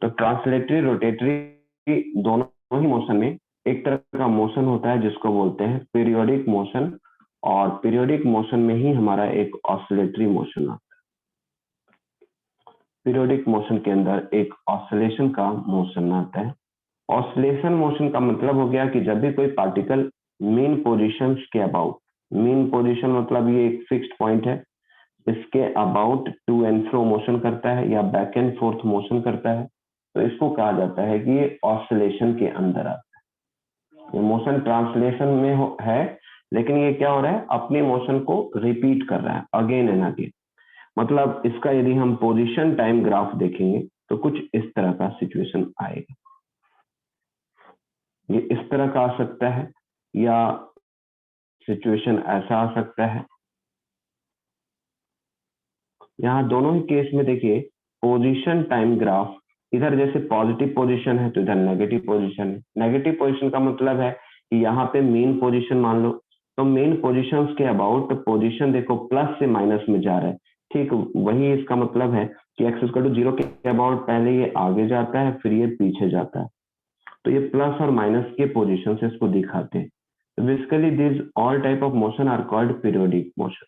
तो translatory rotatory दोनों ही motion में एक तरह का मोशन होता है जिसको बोलते हैं पीरियोडिक मोशन, और पीरियोडिक मोशन में ही हमारा एक ऑसिलेटरी मोशन आता है। पीरियोडिक मोशन के अंदर एक ऑसिलेशन का मोशन आता है। ऑसिलेशन मोशन का मतलब हो गया कि जब भी कोई पार्टिकल मीन पोजीशन के अबाउट, मीन पोजीशन मतलब ये एक फिक्स्ड पॉइंट है, इसके about to and fro motion करता है या बैक एंड फोर्थ मोशन करता है, तो इसको कहा जाता है कि ये ऑसिलेशन के अंदर आता है। ये मोशन ट्रांसलेशन में है, लेकिन ये क्या हो रहा है, अपने मोशन को रिपीट कर रहा है अगेन एंड अगेन। मतलब इसका यदि हम पोजीशन टाइम ग्राफ देखेंगे तो कुछ इस तरह का सिचुएशन आएगा। ये इस तरह का आ सकता है या सिचुएशन ऐसा आ सकता है। यहाँ दोनों ही केस में देखिए पोजीशन टाइम ग्राफ, इधर जैसे पॉजिटिव पोजीशन है तो इधर नेगेटिव पोजीशन है। नेगेटिव पोजीशन का मतलब है कि यहाँ पे मेन पोजीशन मान लो, तो मेन पोजीशंस के अबाउट पोजीशन देखो प्लस से माइनस में जा रहा है। ठीक वही इसका मतलब है कि एक्स इक्वल टू 0 के अबाउट पहले ये आगे जाता है फिर ये पीछे जाता है, तो ये प्लस और माइनस के पोजीशन से इसको दिखाते हैं। Basically this all type of motion are called periodic motion.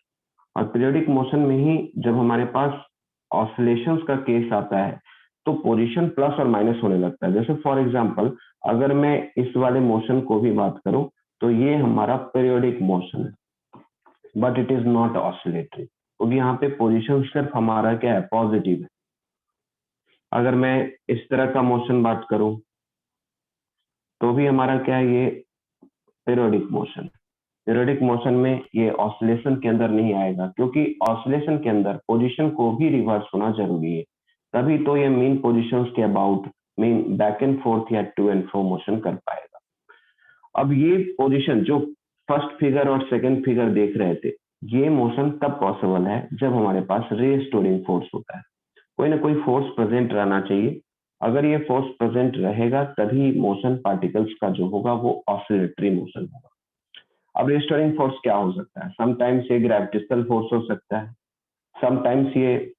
और पीरियोडिक मोशन में ही जब हमारे पास ऑसिलेशंस का केस आता है तो पोजीशन प्लस और माइनस होने लगता है। जैसे फॉर एग्जांपल अगर मैं इस वाले मोशन को भी बात करूं तो ये हमारा पीरियोडिक मोशन है, but it is not oscillatory, क्योंकि यहाँ पे पोजीशन सिर्फ हमारा क्या है, पॉजिटिव है। अगर मैं इस तरह का मोशन बात करूं तो भी हमारा क्या है, ये पीरियोडिक मोशन। पीरियोडिक मोशन में ये ऑसिलेशन के अंदर नहीं आएगा, क्योंकि ऑसिलेशन के अंदर पोजीशन को भी रिवर्स होना जरूरी है, तभी तो ये मेन पोजीशंस के about main back and fourth या टू एंड फ्रो मोशन कर पाएगा। अब ये पोजीशन जो फर्स्ट फिगर और सेकंड फिगर देख रहे थे, ये मोशन तब पॉसिबल है जब हमारे पास रीस्टोरिंग फोर्स होता है। कोई ना कोई फोर्स प्रेजेंट रहना चाहिए। अगर ये फोर्स प्रेजेंट रहेगा तभी मोशन पार्टिकल्स का जो होगा वो ऑसिलेटरी मोशन होगा। अब रिस्टोरिंग फोर्स क्या हो सकता है? समटाइम्स ये ग्रेविटेशनल फोर्स हो सकता है, समटाइम्स ये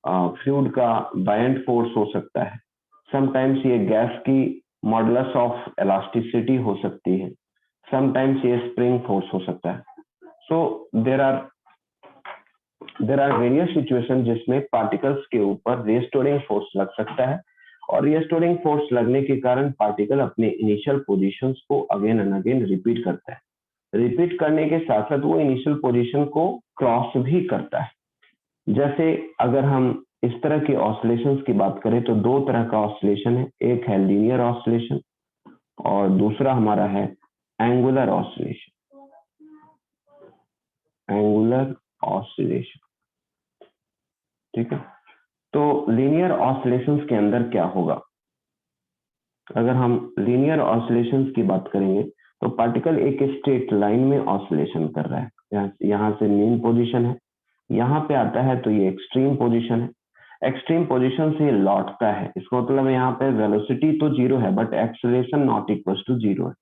फ्लूइड का बायंट फोर्स हो सकता है, समटाइम्स ये गैस की मॉडुलस ऑफ इलास्टिसिटी हो सकती है, समटाइम्स ये स्प्रिंग फोर्स हो सकता है। सो देर आर वेरियस सिचुएशन जिसमें पार्टिकल्स के ऊपर रिस्टोरिंग फोर्स लग सकता है, और रिस्टोरिंग फोर्स लगने के कारण पार्टिकल अपने इनिशियल पोजीशंस को अगेन एंड अगेन रिपीट करता है। रिपीट करने के साथ साथ वो इनिशियल पोजीशन को क्रॉस भी करता है। जैसे अगर हम इस तरह की ऑसिलेशंस की बात करें तो दो तरह का ऑसिलेशन है, एक है लीनियर ऑसिलेशन और दूसरा हमारा है एंगुलर ऑसिलेशन। एंगुलर ऑसिलेशन, ठीक है। तो लीनियर ऑसिलेशंस के अंदर क्या होगा? अगर हम लीनियर ऑसिलेशंस की बात करेंगे तो पार्टिकल एक स्ट्रेट लाइन में ऑसिलेशन कर रहा है। यहाँ से मेन पोजीशन है, यहाँ पे आता है तो ये एक्सट्रीम पोजीशन है, एक्सट्रीम पोजीशन से लौटता है। इसका मतलब यहाँ पे वेलोसिटी तो 0 है but acceleration not equal to 0 है,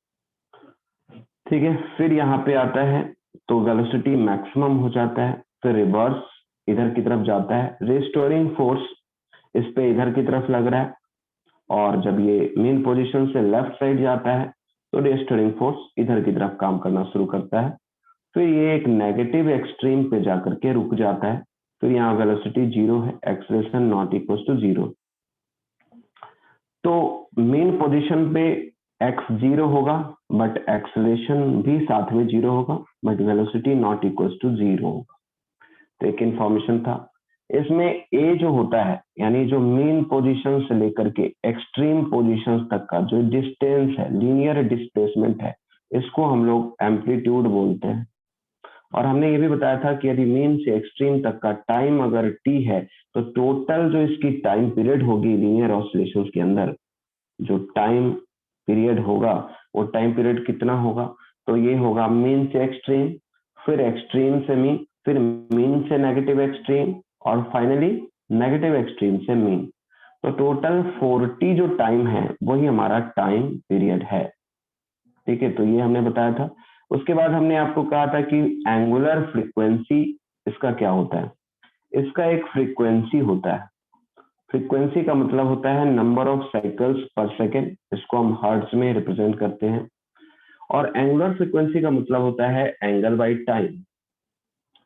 ठीक है। फिर यहाँ पे आता है तो वेलोसिटी मैक्सिमम हो जाता है, फिर रिवर्स इधर की तरफ जाता है, रिस्टोरिंग फोर्स इस पे इधर की तरफ लग रहा है, और जब ये मेन पोजीशन से लेफ्ट साइड जाता है तो रिस्टोरिंग फोर्स इधर की तरफ काम करना शुरू करता है। फिर ये एक नेगेटिव एक्सट्रीम पे जाकर के रुक जाता है, फिर यहाँ वेलोसिटी 0 है, एक्सेलरेशन नॉट इक्वल टू 0। तो मेन पोजीशन पे x 0 होगा बट एक्सेलरेशन भी साथ में 0 होगा, but velocity not equal to 0 होगा। तो एक इंफॉर्मेशन था। इसमें ए जो होता है यानी जो मेन पोजीशन से लेकर के एक्सट्रीम पोजीशन तक का जो डिस्टेंस है, लीनियर डिस्प्लेसमेंट है, इसको हम लोग एम्पलीट्यूड बोलते हैं। और हमने ये भी बताया था कि यदि मीन से एक्सट्रीम तक का टाइम अगर टी है तो टोटल जो इसकी टाइम पीरियड होगी लीनियर ऑसिलेशंस के अंदर, जो टाइम पीरियड होगा वो टाइम पीरियड कितना होगा? तो ये होगा मीन से एक्सट्रीम, फिर एक्सट्रीम से मीन, फिर मीन से नेगेटिव एक्सट्रीम, और फाइनली नेगेटिव एक्सट्रीम से मीन। तो टोटल 40 जो टाइम है वही हमारा टाइम पीरियड है, ठीक है। तो ये हमने बताया था। उसके बाद हमने आपको कहा था कि एंगुलर फ्रीक्वेंसी इसका क्या होता है? इसका एक फ्रीक्वेंसी होता है, फ्रीक्वेंसी का मतलब होता है नंबर ऑफ साइकिल्स पर सेकेंड, इसको हम हर्ट्ज में रिप्रेजेंट करते हैं। और एंगुलर फ्रीक्वेंसी का मतलब होता है angle by time.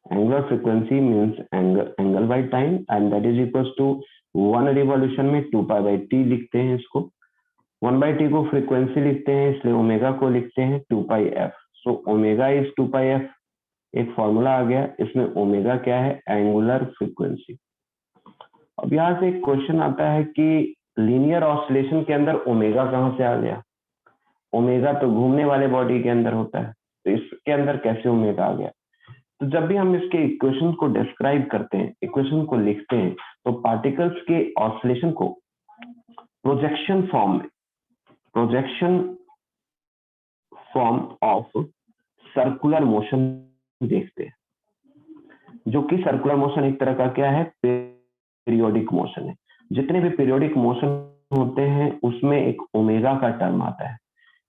Angular frequency means angle by time and that is equal to 1 revolution में 2π/t लिखते हैं इसको। 1/t को फ्रीक्वेंसी लिखते हैं, इसलिए ओमेगा को लिखते हैं 2πf। So omega is 2πf, एक फॉर्मूला आ गया। इसमें ओमेगा क्या है? Angular frequency. अब यहाँ से एक क्वेश्चन आता है कि लीनियर ऑसिलेशन के अंदर ओमेगा कहाँ से आ गया? ओमेगा तो घूमने वाले बॉडी के अंदर होता है, तो इसके अंदर कैसे ओमेगा आ गया? तो जब भी हम इसके इक्वेशन को डिस्क्राइब करते हैं, इक्वेशन को लिखते हैं, तो पार्टिकल्स के ऑसिलेशन को projection form of circular motion देखते हैं, जो कि सर्कुलर मोशन एक तरह का क्या है? पीरियोडिक मोशन है। जितने भी पीरियोडिक मोशन होते हैं उसमें एक ओमेगा का टर्म आता है।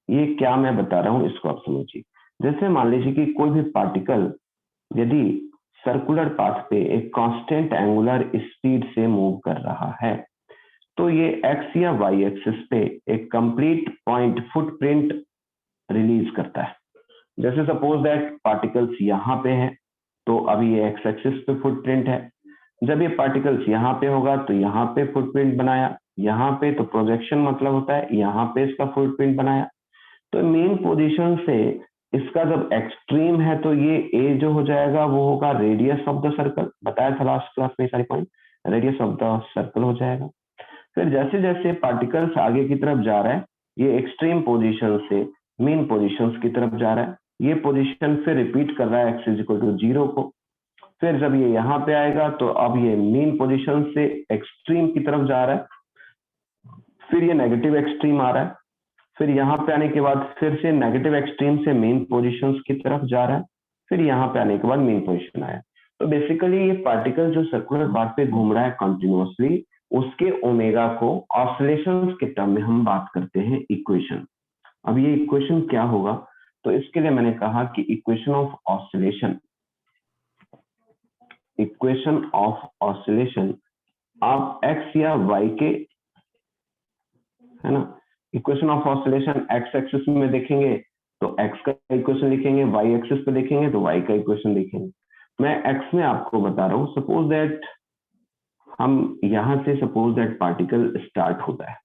ये क्या मैं बता रहा हूं, इसको आप समझिए। जैसे मान लीजिए कि कोई भी पार्टिकल यदि सर्कुलर पाथ पे एक कांस्टेंट एंगुलर स्पीड से मूव कर रहा है, तो ये एक्स या वाई एक्सिस पे एक कंप्लीट पॉइंट फुटप्रिंट रिलीज करता है। जैसे सपोज दैट पार्टिकल्स यहाँ पे है, तो अभी ये एक्स एक्सिस पे फुटप्रिंट है। जब ये पार्टिकल्स यहाँ पे होगा तो यहाँ पे फुटप्रिंट बनाया, यहाँ पे तो प्रोजेक्शन मतलब होता है यहाँ पे इसका फुटप्रिंट बनाया। तो मेन पोजीशन से इसका जब एक्सट्रीम है तो ये ए जो हो जाएगा वो होगा रेडियस ऑफ द सर्कल। बताया था लास्ट क्लास में सारी point, radius of the circle हो जाएगा। फिर जैसे जैसे पार्टिकल्स आगे की तरफ जा रहा है, ये एक्सट्रीम पोजीशन से मेन पोजीशंस की तरफ जा रहा है। ये पोजीशन फिर रिपीट कर रहा है एक्स इज इक्वल टू 0 को। फिर जब ये यहाँ पे आएगा तो अब ये मेन पोजीशन से एक्सट्रीम की तरफ जा रहा है, फिर ये नेगेटिव एक्सट्रीम आ रहा है। फिर यहाँ पे आने के बाद फिर से नेगेटिव एक्सट्रीम से मेन पोजीशंस की तरफ जा रहा है, फिर यहाँ पे आने के बाद मेन पोजीशन आया। तो बेसिकली ये पार्टिकल जो सर्कुलर पाथ पे घूम रहा है कंटिन्यूअसली, उसके ओमेगा को ऑसिलेशंस के टर्म में हम बात करते हैं इक्वेशन। अब ये इक्वेशन क्या होगा? तो इसके लिए मैंने कहा कि इक्वेशन ऑफ ऑसिलेशन आप एक्स या वाई के, है ना, equation of oscillation x axis में देखेंगे तो एक्स का इक्वेशन लिखेंगे, वाई एक्सिस पे देखेंगे तो वाई का इक्वेशन लिखेंगे। मैं एक्स में आपको बता रहा हूँ, सपोज दैट हम यहाँ से सपोज दैट पार्टिकल स्टार्ट होता है,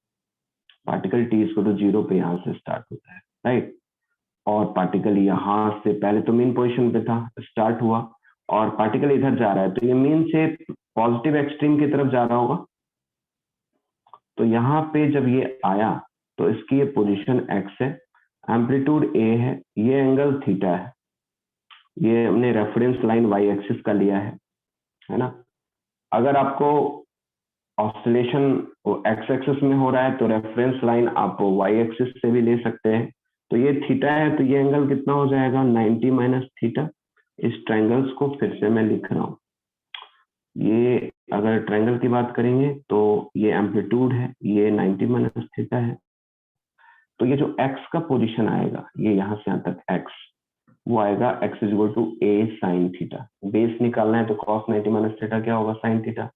पार्टिकल टी इसको तो 0 पे यहाँ से स्टार्ट होता है, राइट। और पार्टिकल यहाँ से पहले तो मेन पोजिशन पे था, स्टार्ट हुआ और पार्टिकल इधर जा रहा है, तो ये मेन से पॉजिटिव एक्सट्रीम की तरफ जा रहा होगा। तो यहाँ पे जब ये आया तो इसकी ये पोजीशन x है, एम्पलीट्यूड a है, ये एंगल थीटा है, ये हमने रेफरेंस लाइन y एक्सिस का लिया है ना। अगर आपको ऑसिलेशन x एक्सिस में हो रहा है तो रेफरेंस लाइन आप y एक्सिस से भी ले सकते हैं। तो ये थीटा है तो ये एंगल कितना हो जाएगा? 90 माइनस थीटा। इस ट्रायंगल्स को फिर से मैं लिख रहा हूँ। ये अगर ट्रायंगल की बात करेंगे तो ये एम्पलीट्यूड है, ये 90 माइनस थीटा है। तो ये जो x का पोजीशन आएगा, ये यहाँ से यहाँ तक x, वो आएगा x is equal to a sine theta. Base निकालना है तो cos 90 माइनस थीटा क्या होगा? Sine theta.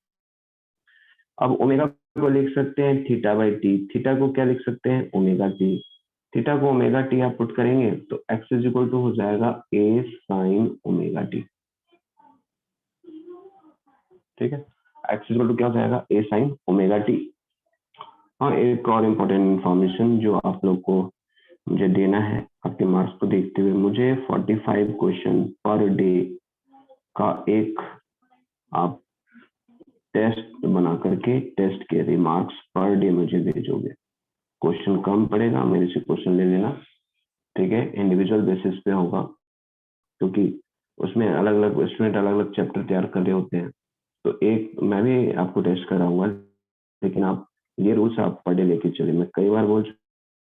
अब ओमेगा को लिख सकते हैं थीटा बाई टी, थीटा को क्या लिख सकते हैं? Omega T. थीटा को ओमेगा टी आप पुट करेंगे तो x इज इक्वल टू हो जाएगा a साइन ओमेगा टी। ठीक है, x इज इक्वल टू क्या हो जाएगा? a sine omega t. और एक और इम्पोर्टेंट इंफॉर्मेशन जो आप लोग को मुझे देना है, आपके मार्क्स को देखते हुए मुझे 45 क्वेश्चन पर डे का एक आप टेस्ट बना करके टेस्ट के रिमार्क्स पर डे मुझे भेजोगे। क्वेश्चन कम पड़ेगा, मेरे से क्वेश्चन ले लेना, ठीक है। इंडिविजुअल बेसिस पे होगा क्योंकि उसमें अलग अलग स्टूडेंट अलग अलग चैप्टर तैयार कर रहे होते हैं। तो एक मैं भी आपको टेस्ट कराऊंगा, लेकिन आप ये रूल्स आप पर डे लेके चले। मैं कई बार बोल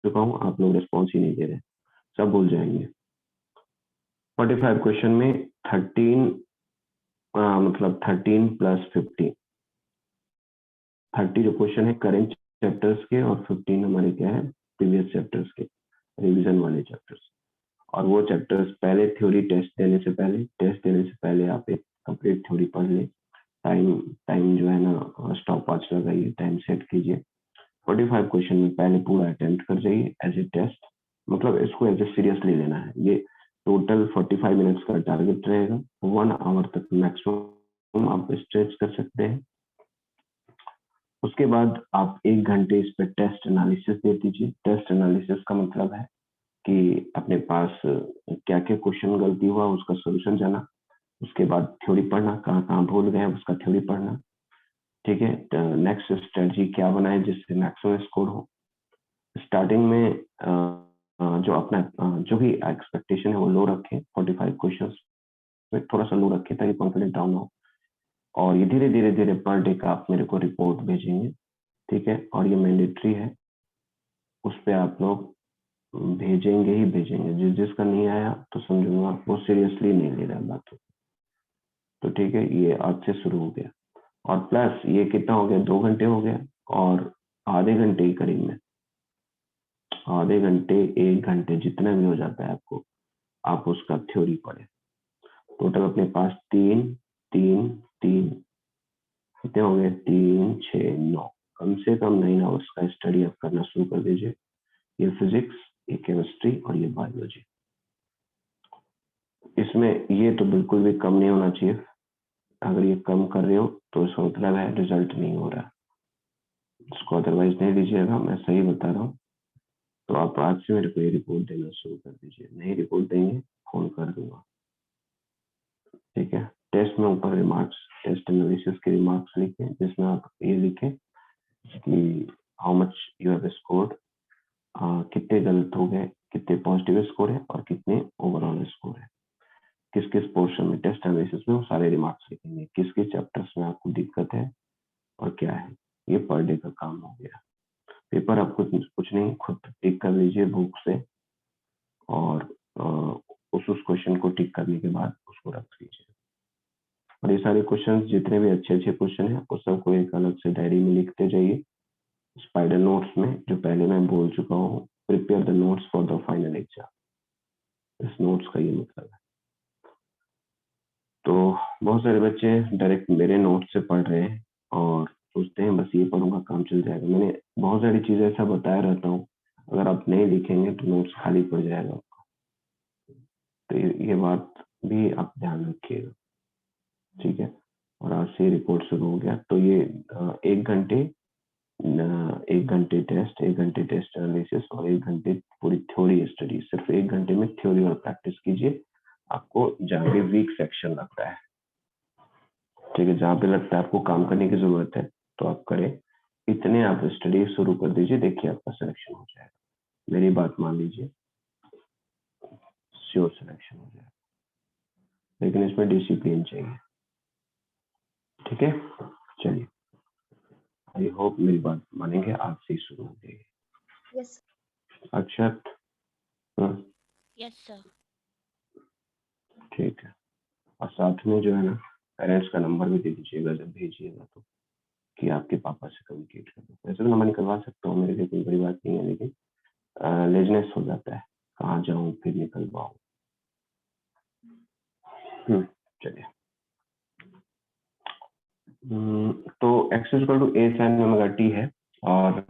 चुका हूँ, आप लोग रिस्पॉन्स ही नहीं दे रहे, सब भूल जाएंगे। 45 क्वेश्चन में 13 मतलब 13 प्लस 15, 30 जो क्वेश्चन है करेंट चैप्टर्स के और 15 हमारे क्या है? प्रीवियस चैप्टर्स के, रिवीजन वाले चैप्टर्स। और वो चैप्टर्स पहले थ्योरी टेस्ट देने से पहले आप एक कंप्लीट थ्योरी पढ़ लें, टाइम टाइम जो है ना स्टॉप वॉच लगाइए, टाइम सेट कीजिए। 45 क्वेश्चन में पहले पूरा अटेम्प्ट कर जाइए एज ए टेस्ट, मतलब इसको एज ए सीरियसली लेना है। ये टोटल 45 मिनट्स का टारगेट रहेगा, 1 आवर तक मैक्सिमम आप स्ट्रेच कर सकते हैं। उसके बाद आप 1 घंटे इस पे टेस्ट एनालिसिस दे दीजिए। टेस्ट एनालिसिस का मतलब है कि अपने पास क्या क्या क्वेश्चन गलती हुआ उसका सोल्यूशन जाना, उसके बाद थ्योरी पढ़ना, कहाँ कहाँ भूल गए उसका थ्योरी पढ़ना, ठीक है। नेक्स्ट स्ट्रेटजी क्या बनाए जिससे मैक्सिमम स्कोर हो। स्टार्टिंग में जो अपना जो भी एक्सपेक्टेशन है वो लो रखें, 45 क्वेश्चंस में थोड़ा सा लो रखें ताकि कॉन्फिडेंस डाउन हो। और ये धीरे धीरे धीरे पर डे का आप मेरे को रिपोर्ट भेजेंगे, ठीक है। और ये मैंडेटरी है, उस पर आप लोग भेजेंगे ही भेजेंगे। जिसका नहीं आया तो समझूंगा वो सीरियसली नहीं ले रहा बात को, तो ठीक है। ये आज से शुरू हो गया। और प्लस ये कितना हो गया, 2 घंटे हो गया, और आधे घंटे ही करीब में, आधे घंटे 1 घंटे जितना भी हो जाता है आपको, आप उसका थ्योरी पढ़े। टोटल अपने पास 3 3 3 कितने हो गए, 3 6 9, कम से कम 9 आवर्स का स्टडी आप करना शुरू कर दीजिए। ये फिजिक्स, ये केमिस्ट्री और ये बायोलॉजी, इसमें ये तो बिल्कुल भी कम नहीं होना चाहिए। अगर ये कम कर रहे हो तो इसका मतलब है रिजल्ट नहीं हो रहा, इसको अदरवाइज नहीं दीजिएगा, मैं सही बता रहा हूँ। तो आप आज से मेरे को ये रिपोर्ट देना शुरू कर दीजिए, नहीं रिपोर्ट देंगे फोन कर दूंगा, ठीक है। टेस्ट में ऊपर रिमार्क्स, टेस्ट एनालिसिस के रिमार्क्स लिखें, जिसमें आप ये लिखें कि how much you have scored, कितने गलत हो गए, कितने पॉजिटिव स्कोर है और कितने ओवरऑल स्कोर है, किस किस पोर्शन में। टेस्ट एनालिसिस में वो सारे रिमार्क्स लिखेंगे, किस किस चैप्टर्स में आपको दिक्कत है और क्या है। ये पर डे का काम हो गया। पेपर आपको कुछ नहीं, खुद टिक कर लीजिए बुक से, और उस क्वेश्चन को टिक करने के बाद उसको रख लीजिए। और ये सारे क्वेश्चन जितने भी अच्छे अच्छे क्वेश्चन हैं उस सबको एक अलग से डायरी में लिखते जाइए, स्पाइडर नोट्स में, जो पहले मैं बोल चुका हूँ, prepare the notes for the final exam. इस नोट्स का ये मतलब है। तो बहुत सारे बच्चे डायरेक्ट मेरे नोट से पढ़ रहे हैं और सोचते हैं बस ये पढ़ूंगा काम चल जाएगा। मैंने बहुत सारी चीजें ऐसा बताया रहता हूँ, अगर आप नहीं लिखेंगे तो नोट्स खाली पड़ जाएगा। तो ये बात भी आप ध्यान रखिएगा, ठीक है। और आज से रिपोर्ट शुरू हो गया, तो ये 1 घंटे 1 घंटे टेस्ट, 1 घंटे टेस्ट एनालिसिस और 1 घंटे पूरी थ्योरी स्टडी। सिर्फ 1 घंटे में थ्योरी और प्रैक्टिस कीजिए। आपको जहाँ भी वीक सेक्शन लगता है, ठीक है, जहाँ पे लगता है आपको काम करने की जरूरत है तो आप करें। इतने आप स्टडी शुरू कर दीजिए, देखिए आपका सिलेक्शन हो जाएगा। मेरी बात मान लीजिए, श्योर सिलेक्शन हो जाएगा, लेकिन इसमें डिसिप्लिन चाहिए, ठीक है। चलिए, आई होप मेरी बात मानेंगे, आज से ही शुरू हो जाएगी। यस अक्षत, यस सर। ठीक है। और साथ में जो है ना, पेरेंट्स का नंबर भी दे दीजिएगा जब भेजिएगा, तो कि आपके पापा से कम्युनिकेट कर दो। वैसे तो नंबर निकलवा सकता हूँ, मेरे लिए कोई बड़ी बात नहीं है, लेकिन लेजनेस हो जाता है, कहाँ जाऊँ फिर निकलवाऊँ। चलिए, तो x equal to a sin omega t है, और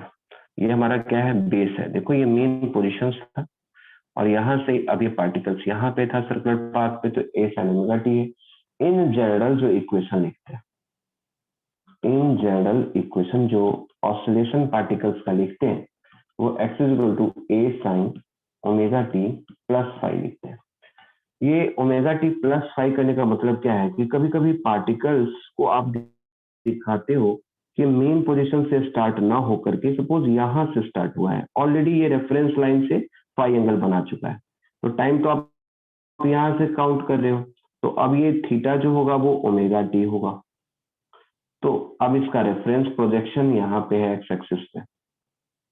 ये हमारा क्या है, बेस है। देखो ये मेन पोजीशंस था, और यहाँ से अब ये पार्टिकल्स यहाँ पे था सर्कुलर पाथ पे, तो a sin ओमेगा t है। इन जनरल जो इक्वेशन लिखते हैं, इन जनरल इक्वेशन जो ऑसिलेशन पार्टिकल्स का लिखते हैं, वो x equal to a sin omega t plus five लिखते हैं। ये ओमेगा टी प्लस फाइव करने का मतलब क्या है कि कभी कभी पार्टिकल्स को आप दिखाते हो कि मेन पोजीशन से स्टार्ट ना होकर के सपोज यहाँ से स्टार्ट हुआ है, ऑलरेडी ये रेफरेंस लाइन से फाइव एंगल बना चुका है, तो टाइम तो आप यहाँ से काउंट कर रहे हो, तो अब ये थीटा जो होगा वो ओमेगा टी होगा। तो अब इसका रेफरेंस प्रोजेक्शन यहाँ पे है एक्स एक्सिस पे,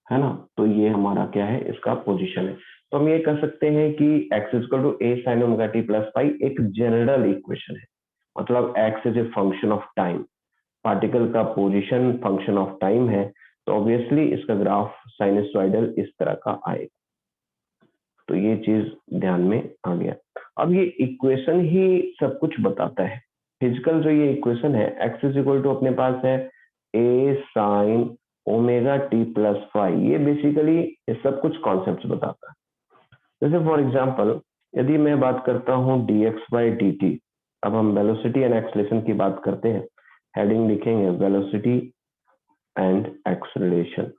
है ना। तो ये हमारा क्या है, इसका पोजीशन है। तो हम ये कह सकते हैं कि x equal to a sin omega t plus five एक जनरल इक्वेशन है, मतलब x is a function of time, particle का पोजीशन फंक्शन ऑफ टाइम है, तो ऑब्वियसली इसका ग्राफ साइनसॉइडल इस तरह का आएगा। तो ये चीज ध्यान में आ गया। अब ये इक्वेशन ही सब कुछ बताता है, फिजिकल जो ये इक्वेशन है x इज इक्वल टू अपने पास है a sin omega t plus five, ये बेसिकली ये सब कुछ कॉन्सेप्ट बताता है। जैसे फॉर एग्जांपल यदि मैं बात करता हूँ dx बाई dt, अब हम वेलोसिटी एंड एक्सलेशन की बात करते हैं, हेडिंग लिखेंगे velocity and acceleration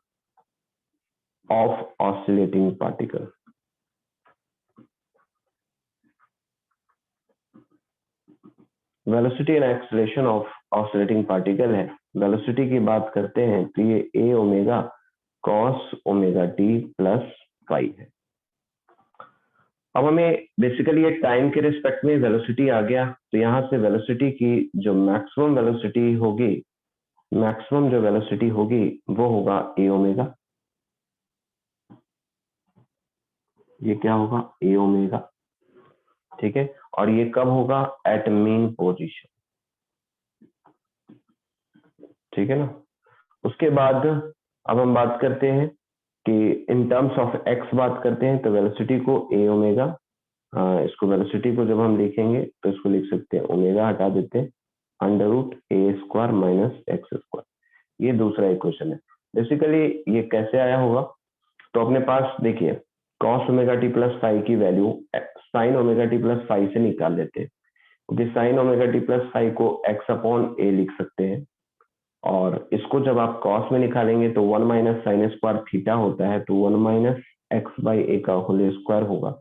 of oscillating particle. Velocity and acceleration of oscillating particle है, वेलोसिटी की बात करते हैं तो ये a omega cos omega t plus five है। अब हमें बेसिकली ये टाइम के रिस्पेक्ट में वेलोसिटी आ गया, तो यहाँ से वेलोसिटी की जो मैक्सिमम वेलोसिटी होगी, मैक्सिमम जो वेलोसिटी होगी वो होगा a ओमेगा, ये क्या होगा a ओमेगा, ठीक है। और ये कब होगा एट मीन पोजीशन, ठीक है ना। उसके बाद अब हम बात करते हैं कि इन टर्म्स ऑफ x बात करते हैं, तो वेलोसिटी को a ओमेगा, इसको वेलोसिटी को जब हम लिखेंगे तो इसको लिख सकते हैं ओमेगा हटा देते हैं under root a square minus x square, ये दूसरा इक्वेशन है। बेसिकली ये कैसे आया होगा, तो अपने पास देखिए cos omega t plus five की value sine omega t plus five से निकाल लेते हैं, क्योंकि sine omega t plus five को एक्स अपॉन ए लिख सकते हैं, और इसको जब आप कॉस में निकालेंगे तो one minus sine square theta होता है, तो one minus x by a का होल स्क्वायर होगा,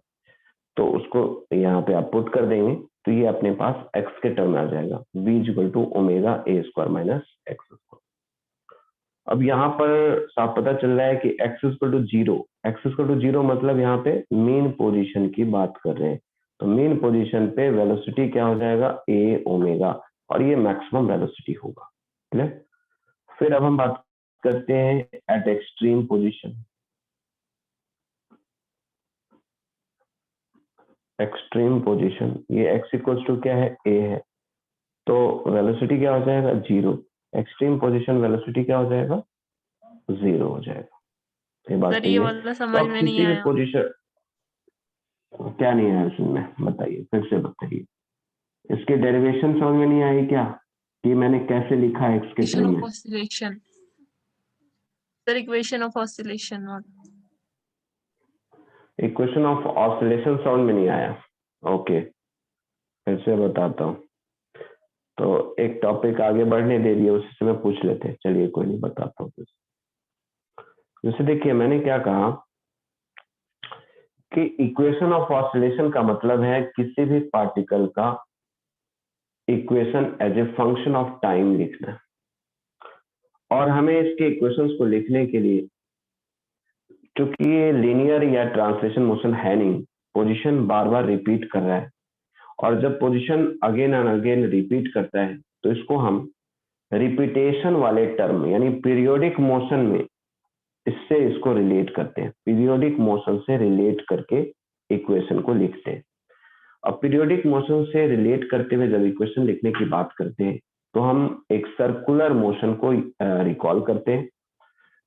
तो उसको यहाँ पे आप पुट कर देंगे तो ये अपने पास x के टर्म में आ जाएगा, v equal to omega a square minus x square. अब यहाँ पर साफ पता चल रहा है कि x equal to zero, x equal to zero मतलब यहाँ पे मीन पोजीशन की बात कर रहे हैं, तो मीन पोजीशन पे वेलोसिटी क्या हो जाएगा a ओमेगा, और ये मैक्सिमम वेलोसिटी होगा, क्लियर। फिर अब हम बात करते हैं eight extreme position, extreme position, ये x इक्वल्स टू क्या है a है, तो वेलोसिटी क्या हो जाएगा जीरो, एक्सट्रीम पोजीशन वेलोसिटी क्या हो जाएगा जीरो हो जाएगा, ये बात सर सही ये है। वाला तो समझ आप में नहीं किसी भी आया। पोजीशन, क्या नहीं है इसमें बताइए, फिर से बताइए, इसके डेरिवेशन समझ में नहीं आई क्या, कि मैंने कैसे लिखा है x के इक्वेशन टर्म ऑफ में। Oscillation, sir equation of oscillation equation of oscillation समझ में नहीं आया, ओके फिर से बताता हूँ। तो एक टॉपिक आगे बढ़ने दे दिया, उसी से मैं पूछ लेते हैं, चलिए कोई नहीं बताता हूँ। जैसे देखिए मैंने क्या कहा कि इक्वेशन ऑफ ऑसिलेशन का मतलब है किसी भी पार्टिकल का equation as a function of time लिखना, और हमें इसके इक्वेशंस को लिखने के लिए, क्योंकि ये लीनियर या ट्रांसलेशन मोशन है नहीं, पोजीशन बार बार रिपीट कर रहा है, और जब position again and again repeat करता है तो इसको हम रिपीटेशन वाले टर्म यानी पीरियोडिक मोशन में इससे इसको रिलेट करते हैं, पीरियोडिक मोशन से रिलेट करके इक्वेशन को लिखते हैं। अब पीरियोडिक मोशन से रिलेट करते हुए जब इक्वेशन लिखने की बात करते हैं तो हम एक सर्कुलर मोशन को रिकॉल करते हैं।